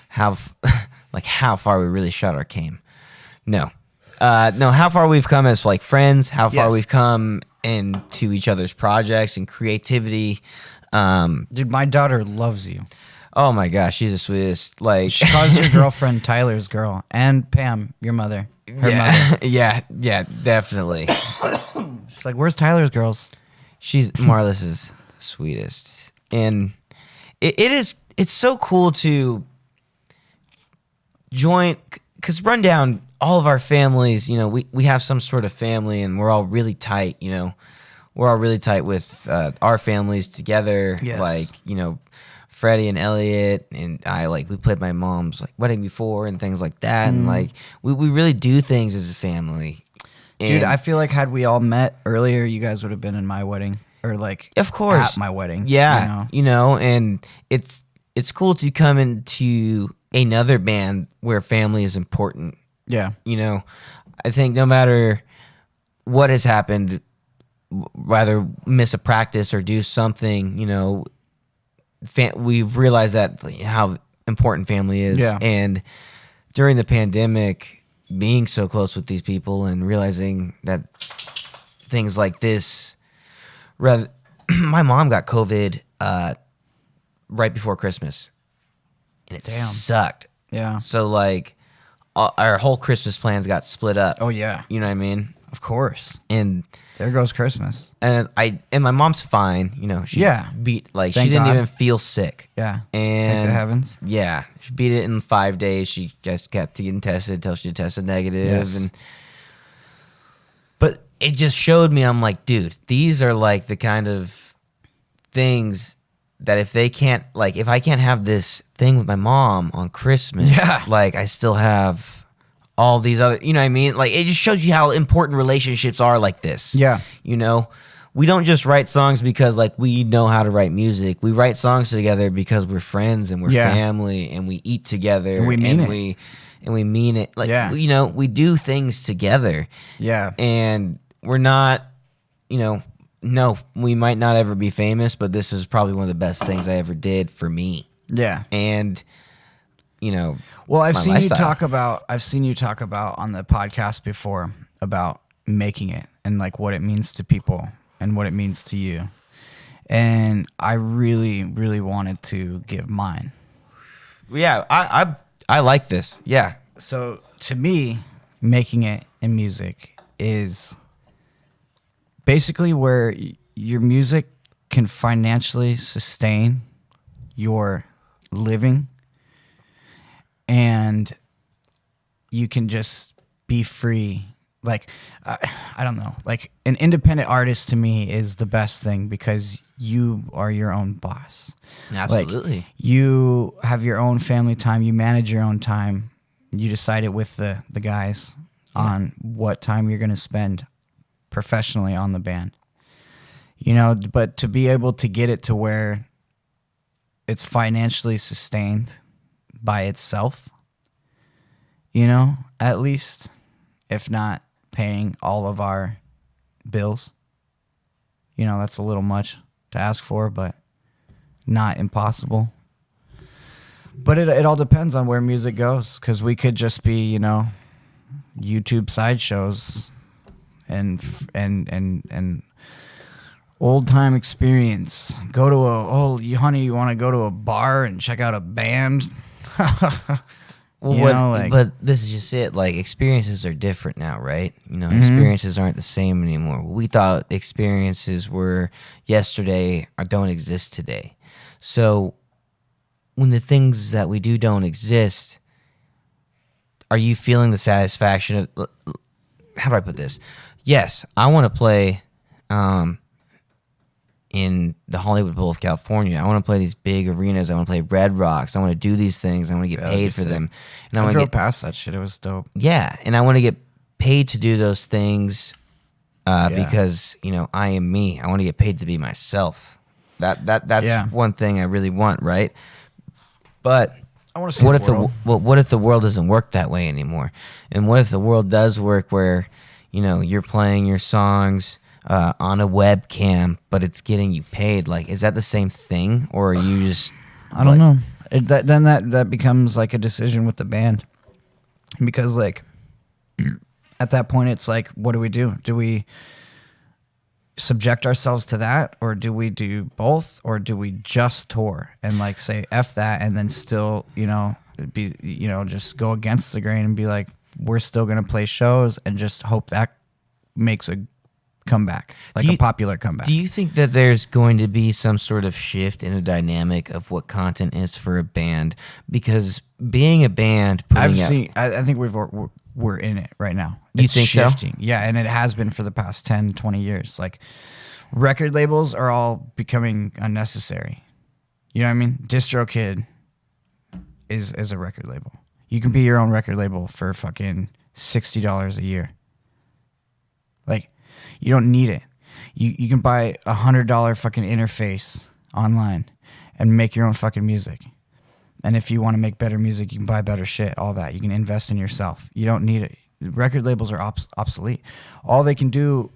how far we really shot our game. No, how far we've come as like friends, how far we've come into each other's projects and creativity. Dude, my daughter loves you. Oh my gosh, she's the sweetest. Like, she calls her girlfriend Tyler's girl, and Pam, your mother, her mother. yeah, definitely. She's like, "Where's Tyler's girls?" Marlis is the sweetest, and it's so cool to join, because Rundown, all of our families, we have some sort of family, and we're all really tight. We're all really tight with our families together. Yes. Like, Freddie and Elliot and I, like, we played my mom's like wedding before and things like that. And like we really do things as a family. Dude, And I feel like had we all met earlier, you guys would have been in my wedding, or like, of course, at my wedding. Yeah. And it's cool to come into another band where family is important. Yeah. I think no matter what has happened, rather miss a practice or do something, we've realized that how important family is. Yeah. And during the pandemic, being so close with these people and realizing that things like this, my mom got COVID right before Christmas, and it sucked. Yeah. So like our whole Christmas plans got split up. Oh yeah. You know what I mean? Of course. And there goes Christmas. and my mom's fine. She beat, like, Thank she didn't God. even feel sick. Yeah. And Thank the heavens. Yeah, she beat it in 5 days. She just kept getting tested until she tested negative. Yes. But it just showed me, I'm like, dude, these are like the kind of things that if I can't have this thing with my mom on Christmas, like, I still have all these other, you know what I mean? Like, it just shows you how important relationships are like this. Yeah. We don't just write songs because, like, we know how to write music. We write songs together because we're friends and we're family and we eat together. And we mean it. And we mean it. Like, we do things together. Yeah. And we're not, no, we might not ever be famous, but this is probably one of the best things I ever did for me. Yeah. And, well, I've my seen lifestyle. you talk about on the podcast before about making it and like what it means to people and what it means to you. And I really, really wanted to give mine. Yeah, I like this. Yeah. So to me, making it in music is basically where your music can financially sustain your living, and you can just be free. Like, I don't know. Like, an independent artist to me is the best thing because you are your own boss. Absolutely. Like, you have your own family time. You manage your own time. You decide it with the guys on what time you're going to spend professionally on the band. You know, but to be able to get it to where it's financially sustained by itself, you know, at least, if not paying all of our bills. You know, that's a little much to ask for, but not impossible. But it all depends on where music goes, because we could just be, you know, YouTube sideshows and old time experience. Go to honey, you want to go to a bar and check out a band? But this is just it. Like, experiences are different now, right? You know, experiences aren't the same anymore. We thought experiences were yesterday or don't exist today. So when the things that we do don't exist, are you feeling the satisfaction of, how do I put this? Yes, I want to play in the Hollywood Bowl of California. I want to play these big arenas. I want to play Red Rocks. I want to do these things. I want to get paid for them. And I drove past that shit. It was dope. Yeah, and I want to get paid to do those things because, you know, I am me. I want to get paid to be myself. That's one thing I really want, right? But I want to see what if the world doesn't work that way anymore? And what if the world does work where, you know, you're playing your songs on a webcam, but it's getting you paid? Like, is that the same thing, or are you just? I don't know. Then that becomes like a decision with the band, because like at that point it's like, what do we do? Do we subject ourselves to that, or do we do both, or do we just tour and like say F that and then still, you know, be, you know, just go against the grain and be like, we're still gonna play shows and just hope that makes a comeback, like a popular comeback. Do you think that there's going to be some sort of shift in a dynamic of what content is for a band? Because being a band, I think we're in it right now. You think shifting. So? Yeah, and it has been for the past 10, 20 years. Like, record labels are all becoming unnecessary. You know what I mean? DistroKid is a record label. You can be your own record label for fucking $60 a year. Like, you don't need it. You can buy $100 fucking interface online and make your own fucking music. And if you want to make better music, you can buy better shit, all that. You can invest in yourself. You don't need it. Record labels are obsolete. All they can do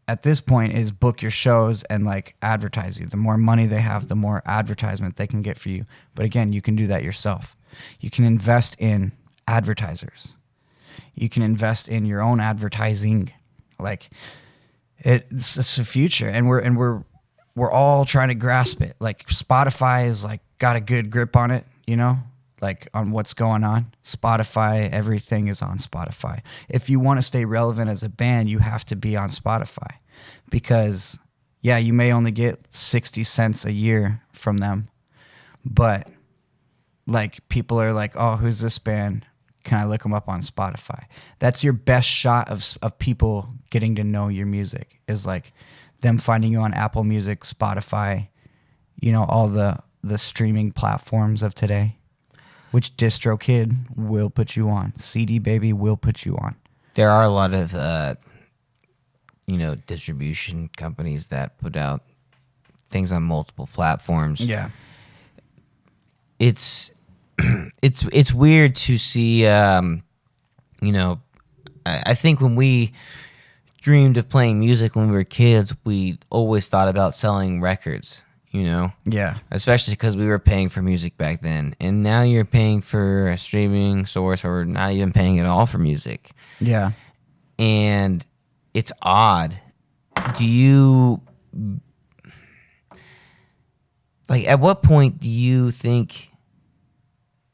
at this point is book your shows and like advertise you. The more money they have, the more advertisement they can get for you. But again, you can do that yourself. You can invest in advertisers. You can invest in your own advertising. Like, it's the future, and we're all trying to grasp it. Like, Spotify is like got a good grip on it, you know, like on what's going on. Spotify, everything is on Spotify. If you want to stay relevant as a band, you have to be on Spotify, because yeah, you may only get 60 cents a year from them, but like, people are like, oh, who's this band? Can I look them up on Spotify? That's your best shot of people getting to know your music, is like them finding you on Apple Music, Spotify, you know, all the streaming platforms of today, which DistroKid will put you on. CD Baby will put you on. There are a lot of, you know, distribution companies that put out things on multiple platforms. Yeah. It's weird to see, you know, I think when we dreamed of playing music when we were kids, we always thought about selling records, you know? Yeah. Especially because we were paying for music back then. And now you're paying for a streaming source, or not even paying at all for music. Yeah. And it's odd. Do you, like, at what point do you think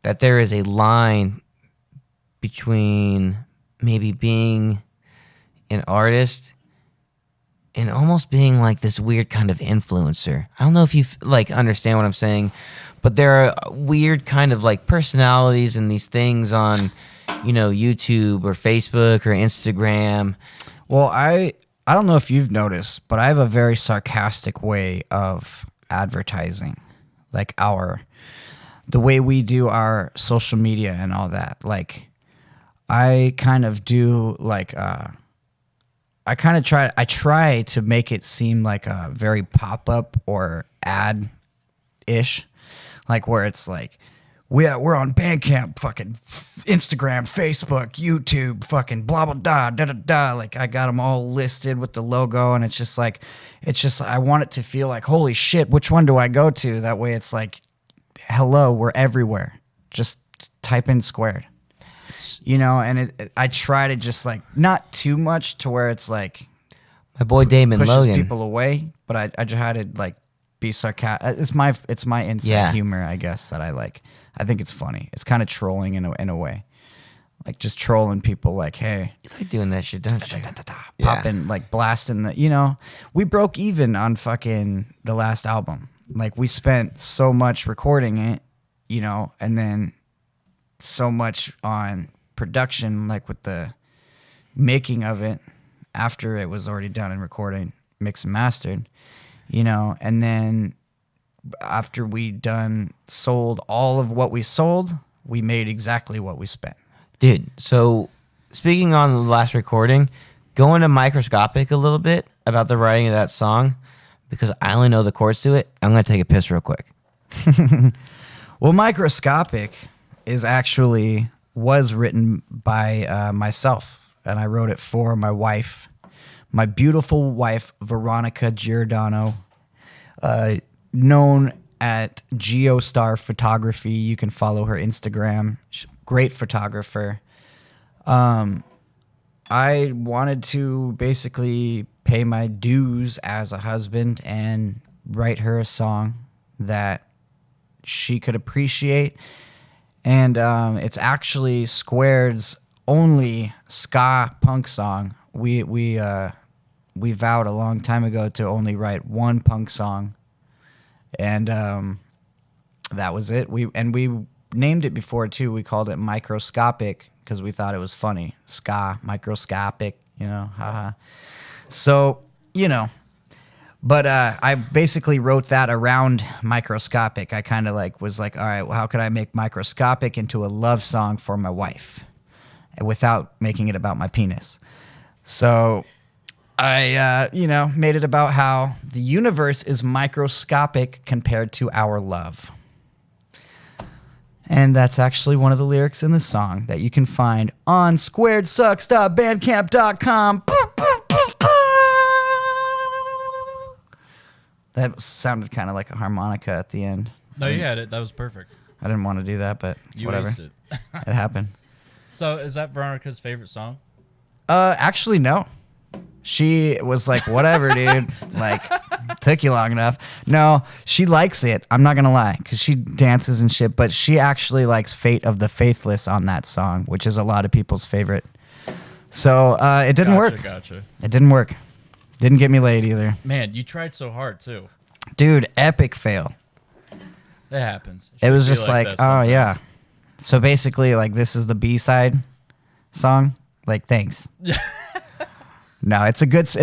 that there is a line between maybe being an artist and almost being like this weird kind of influencer. I don't know if you like understand what I'm saying, but there are weird kind of like personalities and these things on, YouTube or Facebook or Instagram. Well, I don't know if you've noticed, but I have a very sarcastic way of advertising, like the way we do our social media and all that. Like, I kind of do like I try to make it seem like a very pop-up or ad-ish, like where it's like, we're on Bandcamp, fucking Instagram, Facebook, YouTube, fucking blah, blah, da, da, da, da. Like, I got them all listed with the logo, and it's just, I want it to feel like, holy shit, which one do I go to? That way it's like, hello, we're everywhere. Just type in SquA²red. And I try to just like not too much to where it's like my boy Damon pushes Logan people away, but I try to like be sarcastic. It's my inside humor, I guess, that I like. I think it's funny. It's kind of trolling in a way, like just trolling people. Like, hey, you like doing that shit, don't you? Popping like blasting the. We broke even on fucking the last album. Like, we spent so much recording it, and then so much on production, like with the making of it after it was already done and recorded, mixed and mastered, and then after we sold all of what we sold, we made exactly what we spent. Dude, so speaking on the last recording, go into Microscopic a little bit about the writing of that song, because I only know the chords to it. I'm going to take a piss real quick. Well, Microscopic was written by myself, and I wrote it for my wife, my beautiful wife, Veronica Giordano, known at Geostar Photography. You can follow her Instagram. Great photographer. I wanted to basically pay my dues as a husband and write her a song that she could appreciate. And it's actually SquA²red's only ska punk song. We vowed a long time ago to only write one punk song, and that was it. We named it before too. We called it Microscopic because we thought it was funny. Ska, microscopic, haha. So, but I basically wrote that around Microscopic. I kind of was like, all right, well, how could I make Microscopic into a love song for my wife without making it about my penis? So I, made it about how the universe is microscopic compared to our love. And that's actually one of the lyrics in the song that you can find on squaredsucks.bandcamp.com. That sounded kind of like a harmonica at the end. No, you had it. That was perfect. I didn't want to do that, but You whatever. aced it. It happened. So, is that Veronica's favorite song? Actually, no. She was like, whatever, dude. Like, took you long enough. No, she likes it. I'm not going to lie, because she dances and shit, but she actually likes Fate of the Faithless on that song, which is a lot of people's favorite. So, it didn't work. Gotcha. It didn't work. Didn't get me laid either. Man, you tried so hard, too. Dude, epic fail. It happens. It was should be just like, that oh, sometimes. yeah. So basically, like, this is the B-side song. Like, thanks. No, it's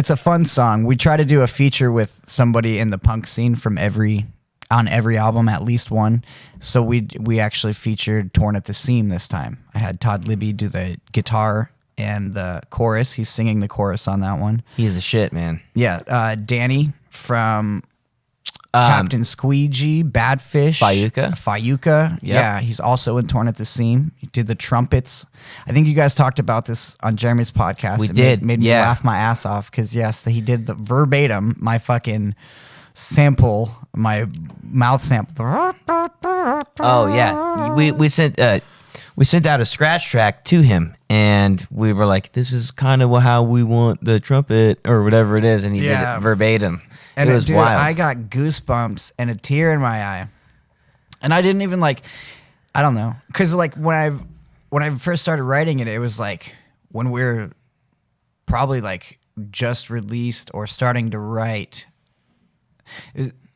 a fun song. We try to do a feature with somebody in the punk scene on every album, at least one. So we actually featured Torn at the Seam this time. I had Todd Libby do the guitar and the chorus. He's singing the chorus on that one. He's the shit, man. Yeah, Danny from Captain Squeegee, Badfish. Fayuka. Yep. Yeah, he's also in Torn at the Seam. He did the trumpets. I think you guys talked about this on Jeremy's podcast. We It did, Made me yeah. laugh my ass off because, yes, he did the verbatim, my fucking sample, my mouth sample. Oh yeah, we sent out a scratch track to him, and we were like, "This is kind of how we want the trumpet or whatever it is," and he did Yeah. it verbatim. And it was dude, wild. I got goosebumps and a tear in my eye. And I didn't even I don't know. Because when I first started writing it, it was like when we were probably just released or starting to write,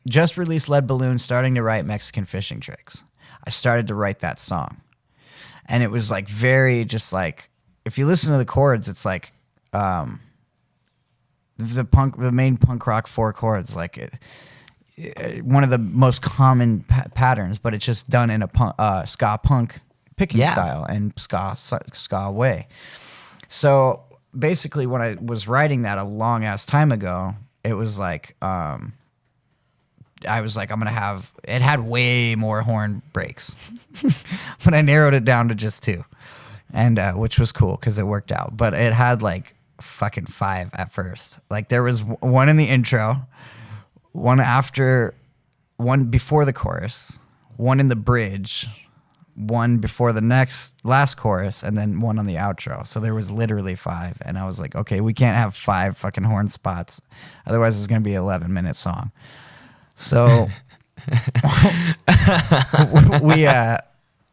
just released Lead Balloon, starting to write Mexican Fishing Tricks. I started to write that song. And it was like very just like, if you listen to the chords, it's like the main punk rock 4 chords, like one of the most common patterns, but it's just done in a ska punk picking style and ska way. So basically, when I was writing that a long ass time ago, it was like I was like, I'm gonna have it had way more horn breaks, but I narrowed it down to just 2, and which was cool because it worked out. But it had like fucking 5 at first. Like there was one in the intro, one after, one before the chorus, one in the bridge, one before the last chorus, and then one on the outro. So there was literally 5. And I was like, okay, we can't have 5 fucking horn spots. Otherwise it's going to be an 11-minute song. So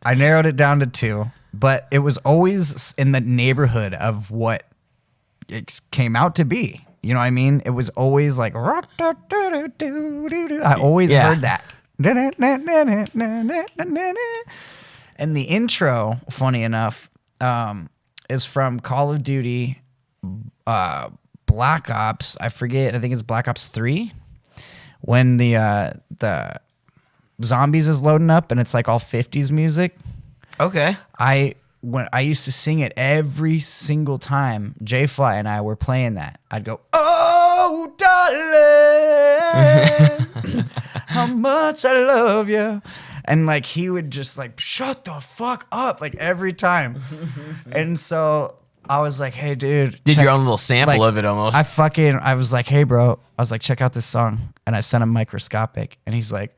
I narrowed it down to 2, but it was always in the neighborhood of what it came out to be. You know what I mean? It was always like, I always heard that. And the intro, funny enough, is from Call of Duty Black Ops. I think it's Black Ops 3. When the zombies is loading up and it's like all 50s music. Okay. When I used to sing it every single time J Fly and I were playing that, I'd go, "Oh, darling, how much I love you," and like he would just like, "Shut the fuck up," like every time. And so I was like, "Hey, dude," did your own little sample of it almost. I was like, "Hey, bro," I was like, "Check out this song," and I sent him Microscopic, and he's like,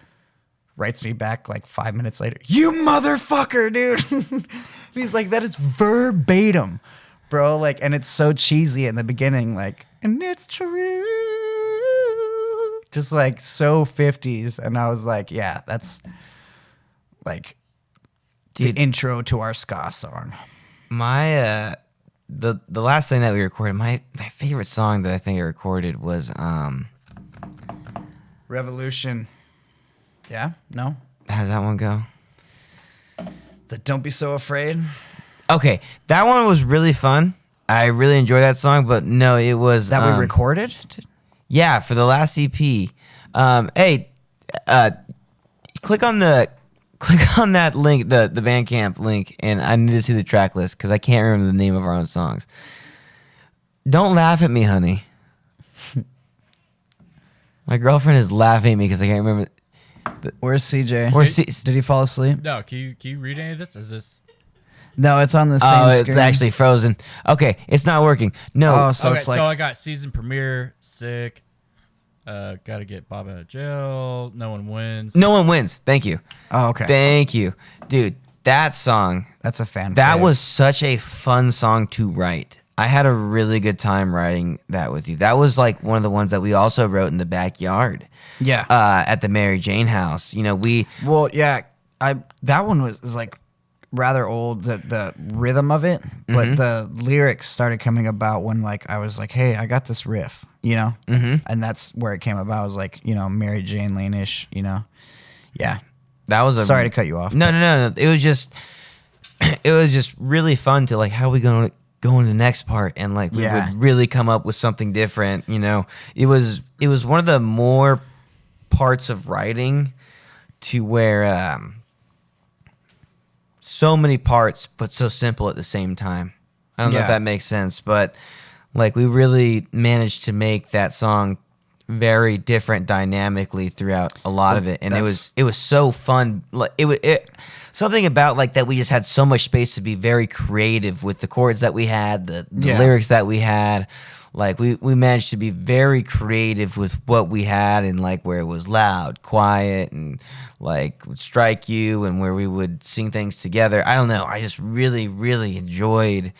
writes me back like 5 minutes later, "You motherfucker, dude." He's like, "That is verbatim, bro." Like, and it's so cheesy in the beginning, like, "And it's true," just like so 50s. And I was like, yeah, that's like the intro to our ska song. My the last thing that we recorded, my favorite song that I think I recorded was Revolution. Yeah? No? How's that one go? The Don't Be So Afraid. Okay, that one was really fun. I really enjoyed that song, but no, it was That we recorded? Yeah, for the last EP. Hey, click on that link, the Bandcamp link, and I need to see the track list because I can't remember the name of our own songs. Don't laugh at me, honey. My girlfriend is laughing at me because I can't remember. Where's CJ? Did he fall asleep? No, can you read any of this? Is this? No, it's on the same screen. It's actually frozen. Okay, it's not working. No. Oh, so Okay, it's like... so I got season premiere, sick. Gotta get Bob out of jail. No one wins. No one wins. Thank you. Oh, okay. Thank you. Dude, that song. That's a fan That fave. was such a fun song to write. I had a really good time writing that with you. That was like one of the ones that we also wrote in the backyard. Yeah. At the Mary Jane house. You know, Well, yeah. That one was like rather old, the rhythm of it, but the lyrics started coming about when like I was like, hey, I got this riff, you know? And that's where it came about. I was like, you know, Mary Jane Lane-ish, you know? Yeah. that was Sorry to cut you off. No. It was just really fun to like, how are we going to go into the next part? And like, we would really come up with something different, you know? It was one of the more parts of writing to where so many parts but so simple at the same time. I don't know if that makes sense, but like we really managed to make that song very different dynamically throughout a lot of it, and it was so fun. Like it something about like that we just had so much space to be very creative with the chords that we had, the lyrics that we had. Like we managed to be very creative with what we had, and like where it was loud, quiet, and like would strike you, and where we would sing things together. I don't know. I just really, really enjoyed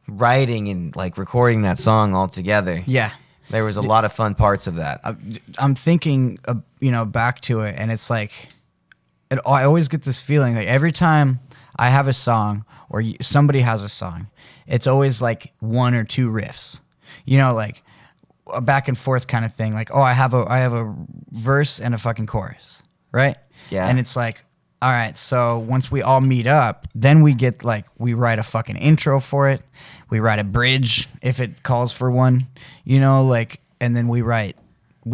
writing and like recording that song all together. Yeah. There was a lot of fun parts of that. I'm thinking, you know, back to it, and it's like, I always get this feeling like every time I have a song or somebody has a song, it's always like one or two riffs. You know, like a back and forth kind of thing. Like, oh, I have a verse and a fucking chorus, right? Yeah. And it's like, all right, so once we all meet up, then we get like, we write a fucking intro for it. We write a bridge if it calls for one, you know, like, and then we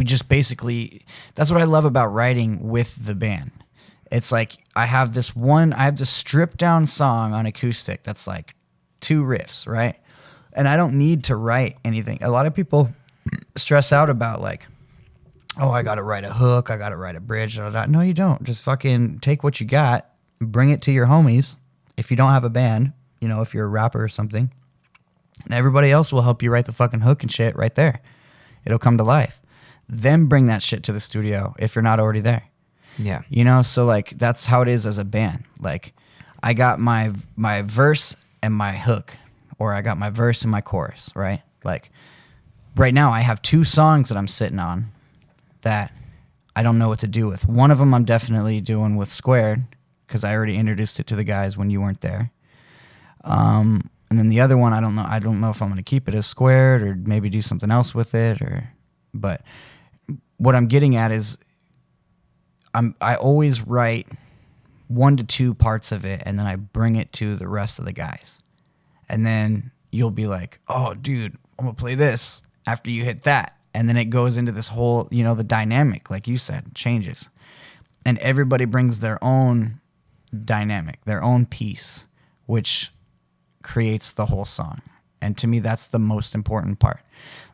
just basically, that's what I love about writing with the band. It's like, I have this stripped down song on acoustic that's like 2 riffs, right? And I don't need to write anything. A lot of people stress out about like, oh, I got to write a hook, I got to write a bridge. No, you don't. Just fucking take what you got, bring it to your homies. If you don't have a band, you know, if you're a rapper or something, and everybody else will help you write the fucking hook and shit right there. It'll come to life. Then bring that shit to the studio if you're not already there. Yeah. You know, so like that's how it is as a band. Like I got my verse and my hook, or I got my verse and my chorus, right? Like right now I have 2 songs that I'm sitting on that I don't know what to do with. One of them I'm definitely doing with SquA²red because I already introduced it to the guys when you weren't there. And then the other one, I don't know if I'm going to keep it as SquA²red or maybe do something else with it. But what I'm getting at is I always write 1 to 2 parts of it and then I bring it to the rest of the guys. And then you'll be like, oh, dude, I'm going to play this after you hit that. And then it goes into this whole, you know, the dynamic, like you said, changes. And everybody brings their own dynamic, their own piece, which creates the whole song. And to me, that's the most important part.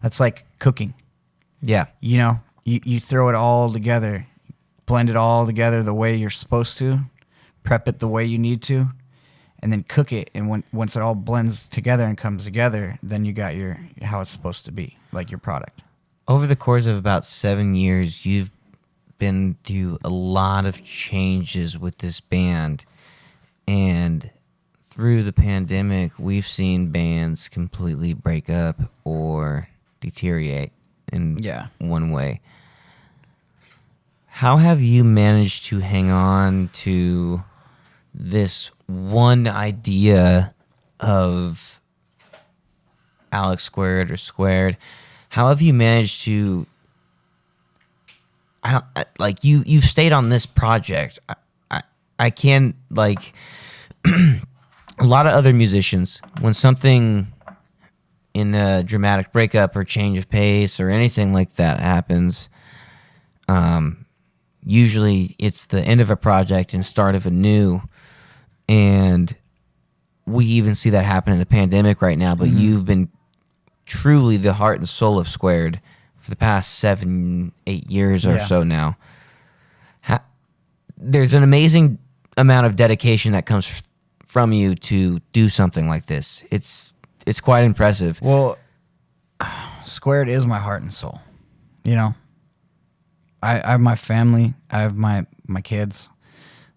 That's like cooking. Yeah. You know, you throw it all together, blend it all together the way you're supposed to, prep it the way you need to, and then cook it. And once it all blends together and comes together, then you got your how it's supposed to be, like your product. Over the course of about 7 years, you've been through a lot of changes with this band. And through the pandemic, we've seen bands completely break up or deteriorate in one way. How have you managed to hang on to this one idea of Alex SquA²red or SquA²red? How have you managed to? You've stayed on this project. I can like a lot of other musicians when something in a dramatic breakup or change of pace or anything like that happens. Usually it's the end of a project and start of a new, and we even see that happen in the pandemic right now. But you've been truly the heart and soul of SquA²red for the past 7-8 years or so now. There's an amazing amount of dedication that comes from you to do something like this. It's quite impressive. Well, SquA²red is my heart and soul. You know, I have my family, I have my kids,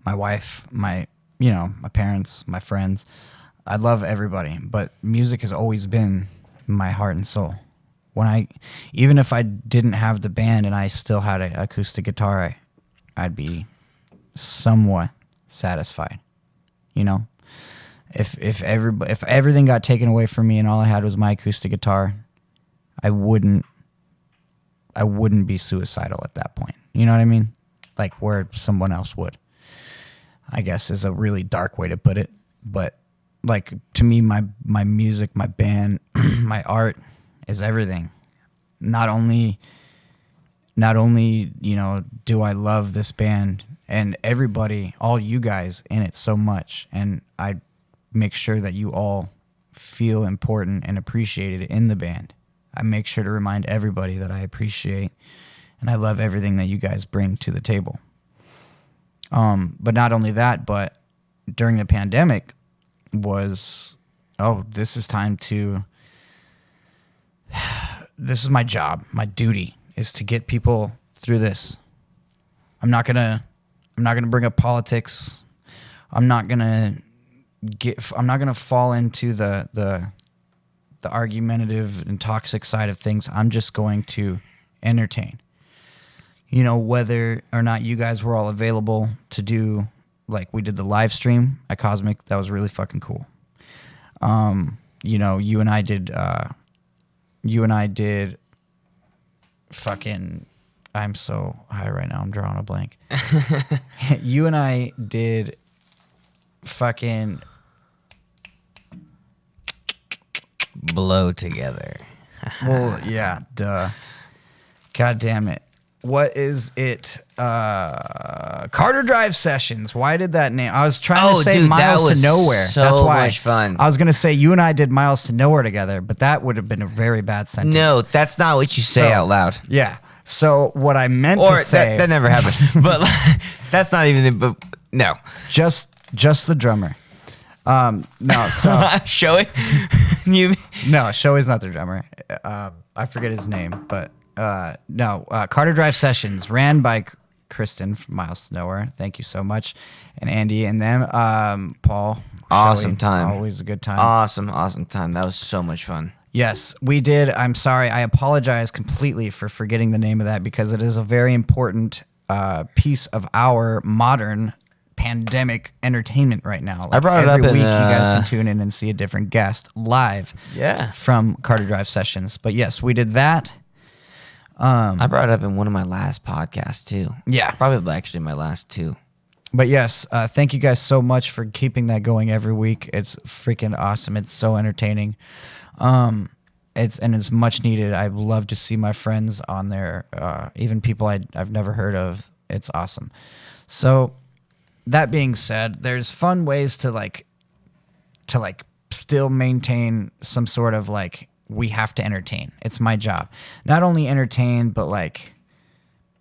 my wife, my parents, my friends. I love everybody, but music has always been my heart and soul. Even if I didn't have the band and I still had an acoustic guitar, I'd be somewhat satisfied. You know, if everything got taken away from me and all I had was my acoustic guitar, I wouldn't be suicidal at that point. You know what I mean? Like where someone else would, I guess, is a really dark way to put it. But like to me, my music, my band, my art is everything. Not only, you know, do I love this band and everybody, all you guys in it so much, and I make sure that you all feel important and appreciated in the band. I make sure to remind everybody that I appreciate and I love everything that you guys bring to the table. But not only that, but during the pandemic this is my job. My duty is to get people through this. I'm not gonna bring up politics. I'm not gonna fall into the argumentative and toxic side of things. I'm just going to entertain. You know, whether or not you guys were all available to do, like we did the live stream at Cosmic, that was really fucking cool. You know, you and I did fucking, I'm so high right now. I'm drawing a blank. You and I did fucking Blow together. well, yeah, duh. God damn it. What is it? Carter Drive Sessions. Why did that name? I was trying to say dude, that Miles to was Nowhere. so That's why much fun. I was gonna say you and I did Miles to Nowhere together, but that would have been a very bad sentence. No, that's not what you say So- out loud. Yeah. So what I meant Or to say that never happened. But that's not even. But no, just the drummer. No, so show it. You. no, Shoei's not the drummer. I forget his name, but no, Carter Drive Sessions ran by Kristen from Miles to Nowhere. Thank you so much, and Andy and them. Paul. Awesome Shoei, time. Always a good time. Awesome time. That was so much fun. Yes, we did. I'm sorry. I apologize completely for forgetting the name of that because it is a very important piece of our modern pandemic entertainment right now. Like I brought it every up in, week. You guys can tune in and see a different guest live. Yeah. From Carter Drive Sessions. But yes, we did that. I brought it up in one of my last podcasts too. Yeah. Probably actually my last two. But yes, thank you guys so much for keeping that going every week. It's freaking awesome. It's so entertaining. It's much needed. I love to see my friends on there, even people I've never heard of. It's awesome. So that being said, there's fun ways to still maintain some sort of we have to entertain. It's my job. Not only entertain, but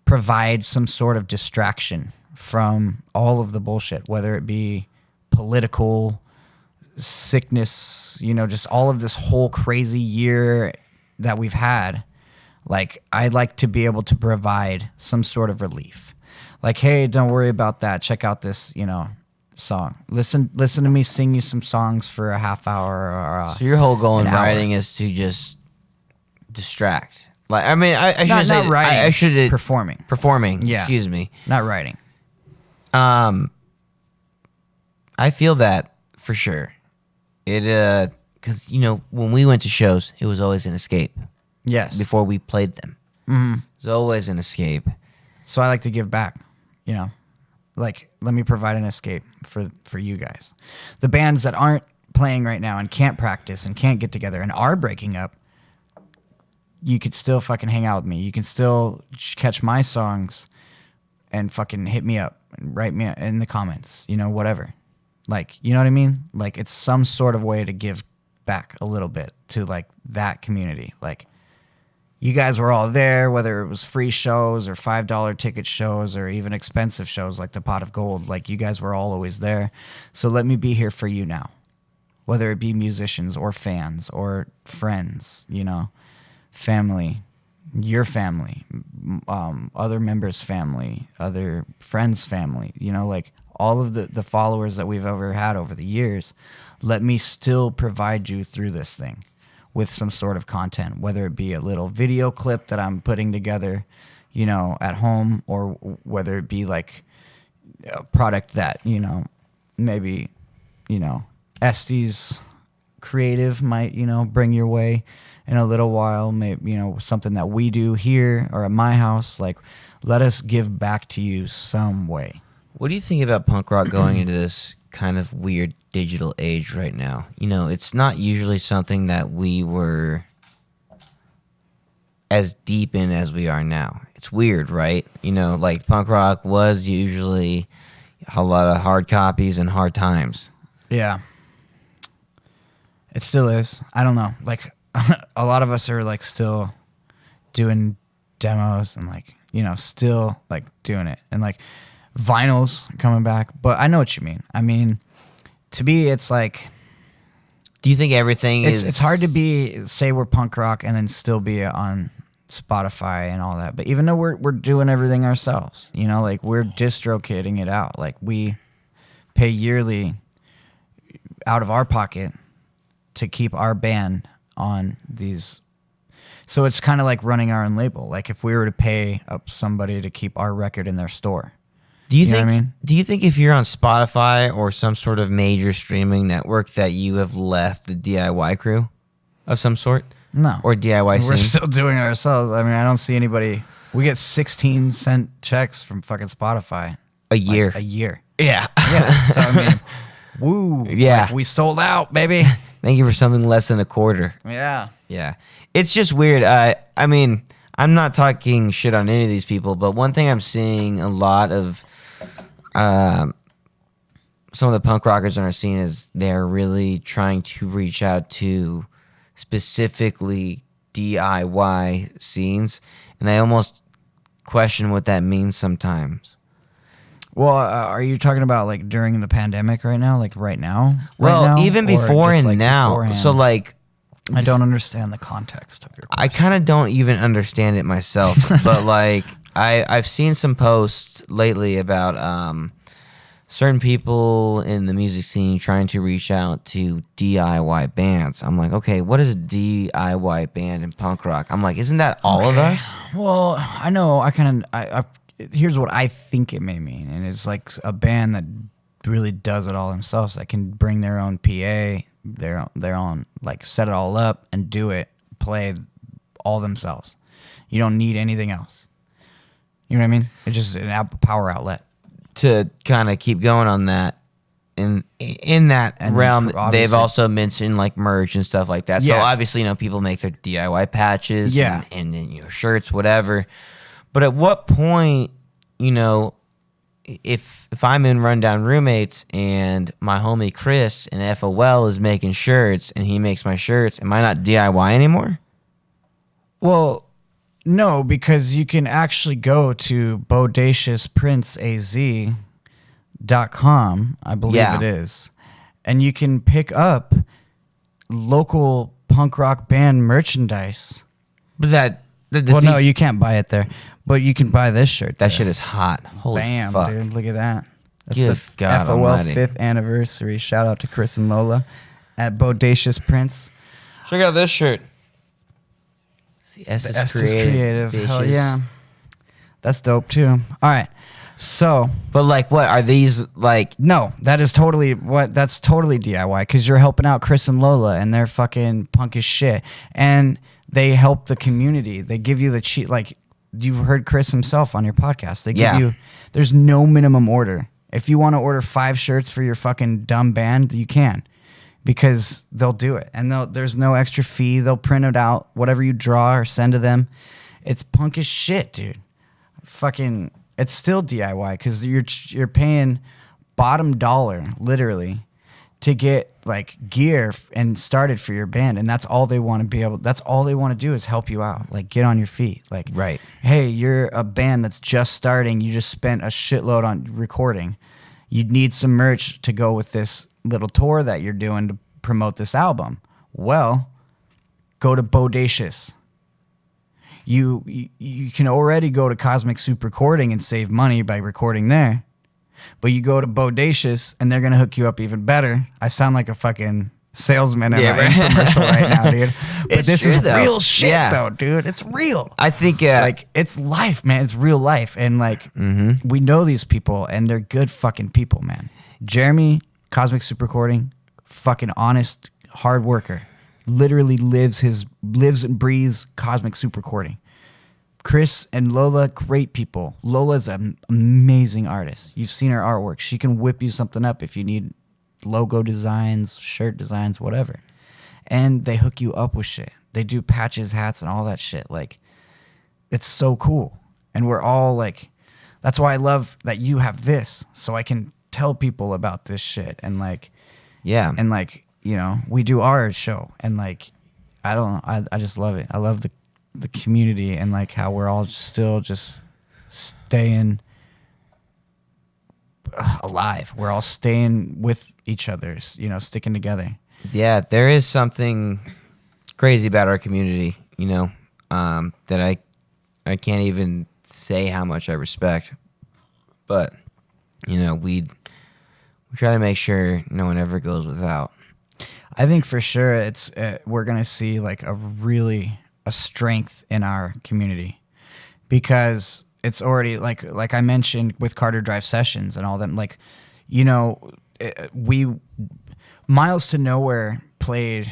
provide some sort of distraction from all of the bullshit, whether it be political, sickness, just all of this whole crazy year that we've had. I like to be able to provide some sort of relief. Hey, don't worry about that. Check out this, song. Listen to me sing you some songs for a half hour or So your whole goal in an hour. writing is to just distract. I should not say writing, I should performing. performing. Yeah. Excuse me. Not writing. I feel that for sure. It because when we went to shows, it was always an escape. Yes. Before we played them, it was always an escape. So I like to give back, let me provide an escape for you guys. The bands that aren't playing right now and can't practice and can't get together and are breaking up, you could still fucking hang out with me. You can still catch my songs and fucking hit me up and write me in the comments, whatever. You know what I mean? It's some sort of way to give back a little bit to that community. You guys were all there, whether it was free shows or $5 ticket shows or even expensive shows like the Pot of Gold. You guys were all always there. So let me be here for you now, whether it be musicians or fans or friends, family, your family, other members' family, other friends' family, all of the followers that we've ever had over the years. Let me still provide you through this thing with some sort of content, whether it be a little video clip that I'm putting together, at home, or whether it be a product that, maybe, Estes Creative might, bring your way in a little while. Maybe, something that we do here or at my house. Let us give back to you some way. What do you think about punk rock going into this kind of weird digital age right now? It's not usually something that we were as deep in as we are now. It's weird, right? Punk rock was usually a lot of hard copies and hard times. Yeah. It still is. I don't know. A lot of us are still doing demos and still doing it. And vinyl's coming back, but I know what you mean. I mean, to me, it's Do you think everything is... It's hard to say we're punk rock and then still be on Spotify and all that. But even though we're doing everything ourselves, we're DistroKiding it out. We pay yearly out of our pocket to keep our band on these. So it's kind of like running our own label. If we were to pay up somebody to keep our record in their store. Do you know think? what I mean? Do you think if you're on Spotify or some sort of major streaming network that you have left the DIY crew of some sort? No. Or DIY We're scene? still doing it ourselves. I mean, I don't see anybody. We get 16-cent checks from fucking Spotify. A year. A year. Yeah. Yeah. So, I mean, woo. Yeah. Like, we sold out, baby. Thank you for something less than a quarter. Yeah. Yeah. It's just weird. I mean, I'm not talking shit on any of these people, but one thing I'm seeing a lot of some of the punk rockers on our scene is they're really trying to reach out to specifically DIY scenes, and I almost question what that means sometimes. Well, are you talking about like during the pandemic right now? Like right now? Well, right now? even Or before just, and like, now. beforehand? So like, I don't understand the context of your question. I kind of don't even understand it myself, but like I've seen some posts lately about certain people in the music scene trying to reach out to DIY bands. I'm like, okay, what is a DIY band in punk rock? I'm like, isn't that all of us? Well, I know. Here's what I think it may mean, and it's like a band that really does it all themselves. That can bring their own PA, their own like set it all up and do it, play all themselves. You don't need anything else. You know what I mean? It's just an power outlet. To kind of keep going on that, in that And realm, they've obviously- also mentioned like merch and stuff like that. So Yeah. obviously, people make their DIY patches, Yeah. and shirts, whatever. But at what point, if I'm in Rundown Roommates and my homie Chris in FOL is making shirts and he makes my shirts, am I not DIY anymore? Well, no, because you can actually go to bodaciousprincaz.com, I believe Yeah. it is, and you can pick up local punk rock band merchandise. But Well, no, you can't buy it there, but you can buy this shirt. that there. shit is hot. Holy Bam, fuck. dude, look at that. That's Good the God FOL almighty. 5th anniversary. Shout out to Chris and Lola at Bodacious Prince. Check out this shirt. The Estes Estes Creative. Hell bitches. yeah. That's dope too. All right. So, But like, what are these like? no, that's totally DIY because you're helping out Chris and Lola and they're fucking punk as shit. And they help the community. They give you the cheat. Like, you've heard Chris himself on your podcast. They give Yeah. you, there's no minimum order. If you want to order 5 shirts for your fucking dumb band, you can. Because they'll do it, and there's no extra fee. They'll print it out, whatever you draw or send to them. It's punk as shit, dude. Fucking, it's still DIY because you're paying bottom dollar, literally, to get like gear and started for your band, and that's all they want to be able. That's all they want to do is help you out, like get on your feet. Like, Right. Hey, you're a band that's just starting. You just spent a shitload on recording. You need some merch to go with this little tour that you're doing to promote this album. Well, go to Bodacious. You can already go to Cosmic Soup Recording and save money by recording there. But you go to Bodacious and they're going to hook you up even better. I sound like a fucking salesman in Yeah, an right. infomercial right now, dude. But It's this true, is though. real shit, Yeah. though, dude. It's real. I think Like, it's life, man. It's real life. And, like, we know these people, and they're good fucking people, man. Jeremy, Cosmic Soup Recording, fucking honest, hard worker. Literally lives and breathes Cosmic Soup Recording. Chris and Lola, great people. Lola's an amazing artist. You've seen her artwork. She can whip you something up if you need logo designs, shirt designs, whatever. And they hook you up with shit. They do patches, hats, and all that shit. Like, it's so cool. And we're all like, that's why I love that you have this, so I can tell people about this shit. And like, yeah. and like, we do our show, and like, I don't know, I just love it. I love the community and like how we're all still just staying alive. We're all staying with each other's, sticking together. Yeah, there is something crazy about our community, that I can't even say how much I respect. But, we try to make sure no one ever goes without. I think for sure it's we're gonna see like a strength in our community because it's already like I mentioned with Carter Drive Sessions and all them. Like, we Miles to Nowhere played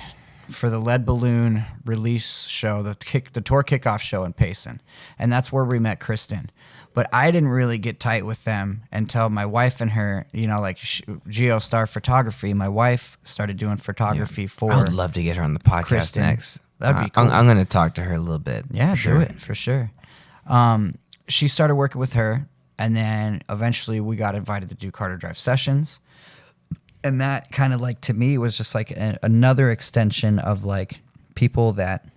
for the Lead Balloon release show, the tour kickoff show in Payson, and that's where we met Kristen. But I didn't really get tight with them until my wife and her, like Geo Star Photography. My wife started doing photography for. I would love to get her on the podcast Kristen. next. That'd be cool. I'm going to talk to her a little bit. Yeah, for do it for sure. She started working with her, and then eventually we got invited to do Carter Drive sessions. And that kind of like, to me, was just like another extension of like people that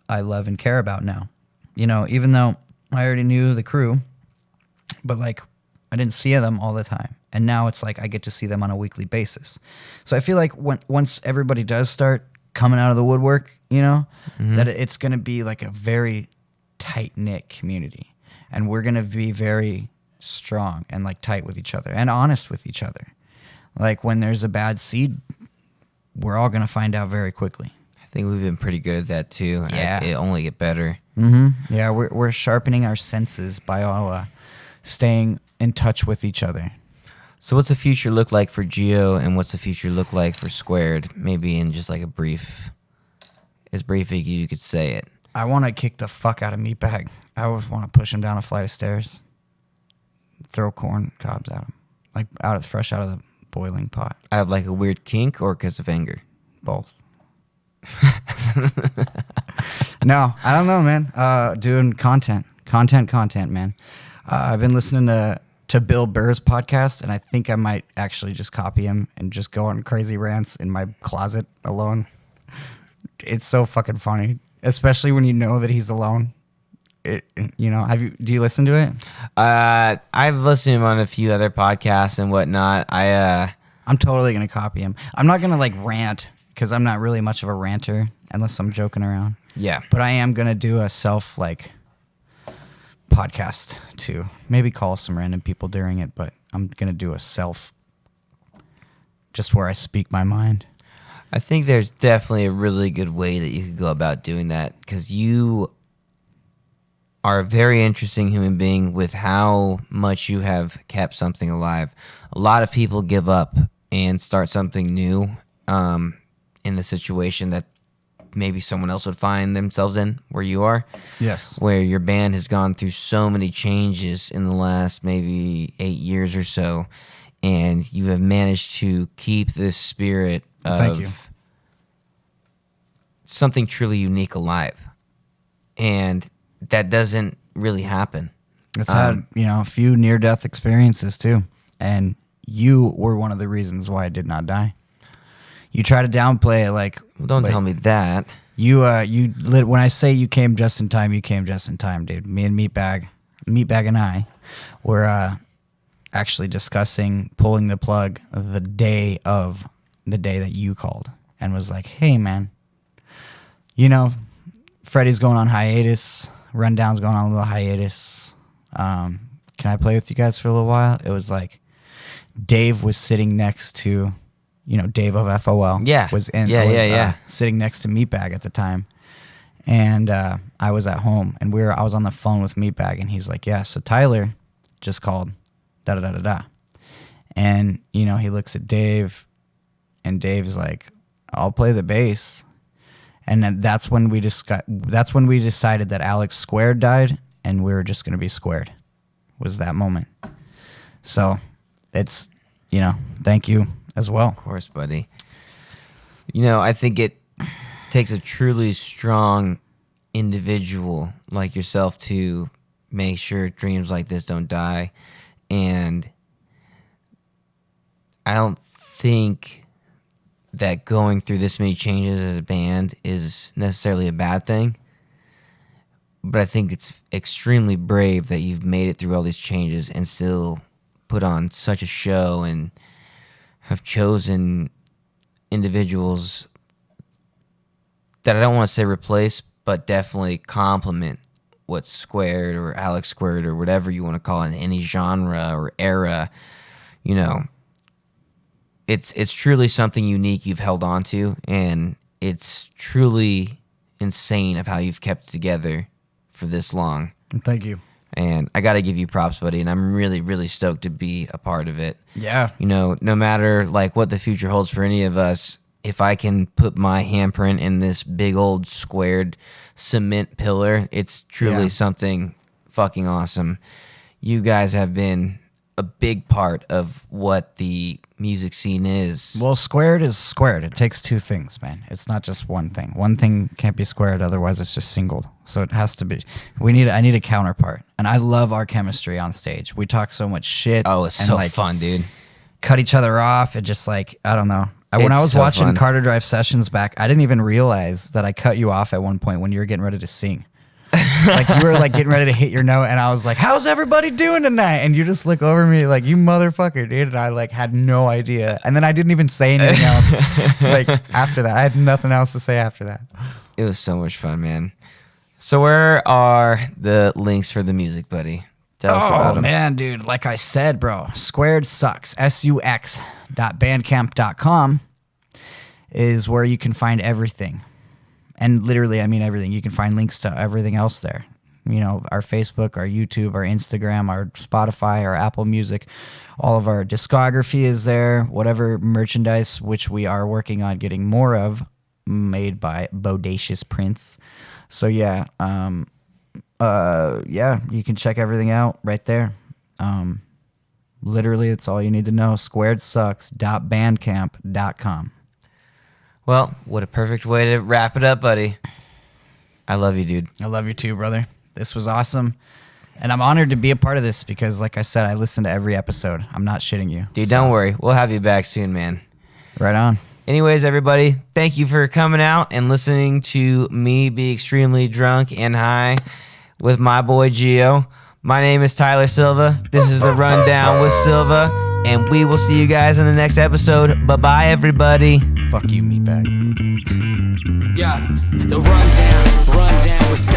I love and care about now. Even though I already knew the crew, but like I didn't see them all the time. And now it's like I get to see them on a weekly basis. So I feel like once everybody does start coming out of the woodwork, that it's going to be like a very tight-knit community. And we're going to be very strong and like tight with each other and honest with each other. Like when there's a bad seed, we're all going to find out very quickly. I think we've been pretty good at that too. Yeah. It only get better. Mm-hmm. Yeah, we're sharpening our senses by all staying in touch with each other. So what's the future look like for Geo, and what's the future look like for SquA²red? Maybe in just like as brief as you could say it. I want to kick the fuck out of Meatbag. I always want to push him down a flight of stairs, throw corn cobs at him, like fresh out of the boiling pot. Out of like a weird kink or because of anger? Both. No, I don't know, man. Doing content, man. I've been listening to Bill Burr's podcast, and I think I might actually just copy him and just go on crazy rants in my closet alone. It's so fucking funny, especially when you know that he's alone. Do you listen to it? I've listened to him on a few other podcasts and whatnot. I'm totally gonna copy him. I'm not gonna like rant because I'm not really much of a ranter unless I'm joking around. Yeah. But I am gonna do a self podcast too. Maybe call some random people during it, but I'm gonna do a self, just where I speak my mind. I think there's definitely a really good way that you could go about doing that, because you are a very interesting human being with how much you have kept something alive. A lot of people give up and start something new in the situation that maybe someone else would find themselves in, where you are. Yes. Where your band has gone through so many changes in the last maybe 8 years or so, and you have managed to keep this spirit Thank you. of something truly unique alive. And that doesn't really happen. It's had, a few near-death experiences too. And you were one of the reasons why I did not die. You try to downplay it like... Well, don't tell me that. When I say you came just in time, you came just in time, dude. Me and Meatbag and I were actually discussing pulling the plug the day that you called and was like, hey, man, Freddie's going on hiatus. Rundown's going on a little hiatus. Can I play with you guys for a little while? It was like Dave was sitting next to, Dave of FOL. Yeah. Was sitting next to Meatbag at the time. And I was at home, and I was on the phone with Meatbag, and he's like, yeah, so Tyler just called, da-da-da-da-da. And, he looks at Dave, and Dave's like, I'll play the bass. And then that's when we decided that Alex SquA²red died, and we were just going to be SquA²red. Was that moment. So it's, thank you as well. Of course, buddy. I think it takes a truly strong individual like yourself to make sure dreams like this don't die. And I don't think that going through this many changes as a band is necessarily a bad thing. But I think it's extremely brave that you've made it through all these changes and still put on such a show and have chosen individuals that I don't want to say replace, but definitely complement what SquA²red or Alex SquA²red or whatever you want to call it in any genre or era. It's truly something unique you've held on to, and it's truly insane of how you've kept it together for this long. Thank you. And I got to give you props, buddy, and I'm really, really stoked to be a part of it. Yeah. No matter like what the future holds for any of us, if I can put my handprint in this big old squared cement pillar, it's truly something fucking awesome. You guys have been a big part of what the music scene is. Well, SquA²red is SquA²red. It takes two things, man. It's not just one thing. One thing can't be squared, otherwise it's just singled. So it has to be. I need a counterpart, and I love our chemistry on stage. We talk so much shit. Oh, it's so fun, dude. Cut each other off. It just like I don't know. When I was so watching fun. Carter Drive sessions back, I didn't even realize that I cut you off at one point when you were getting ready to sing. Like you were like getting ready to hit your note, and I was like, "How's everybody doing tonight?" And you just look over me like, "You motherfucker, dude!" And I like had no idea, and then I didn't even say anything else. Like after that, I had nothing else to say after that. It was so much fun, man. So where are the links for the music, buddy? Tell us about them. Man, dude, like I said, bro, SquA²red sucks. SUX.bandcamp.com is where you can find everything. And literally, I mean everything. You can find links to everything else there. You know, our Facebook, our YouTube, our Instagram, our Spotify, our Apple Music. All of our discography is there. Whatever merchandise, which we are working on getting more of, made by Bodacious Prince. So yeah, you can check everything out right there. Literally, it's all you need to know. SquA²redSucks.bandcamp.com. Well, what a perfect way to wrap it up, buddy. I love you, dude. I love you too, brother. This was awesome. And I'm honored to be a part of this because, like I said, I listen to every episode. I'm not shitting you. Dude, don't worry. We'll have you back soon, man. Right on. Anyways, everybody, thank you for coming out and listening to me be extremely drunk and high with my boy Gio. My name is Tyler Silva. This is The Rundown with Silva, and we will see you guys in the next episode. Bye-bye, everybody. Fuck you, meatbag. Yeah, the rundown with Silva.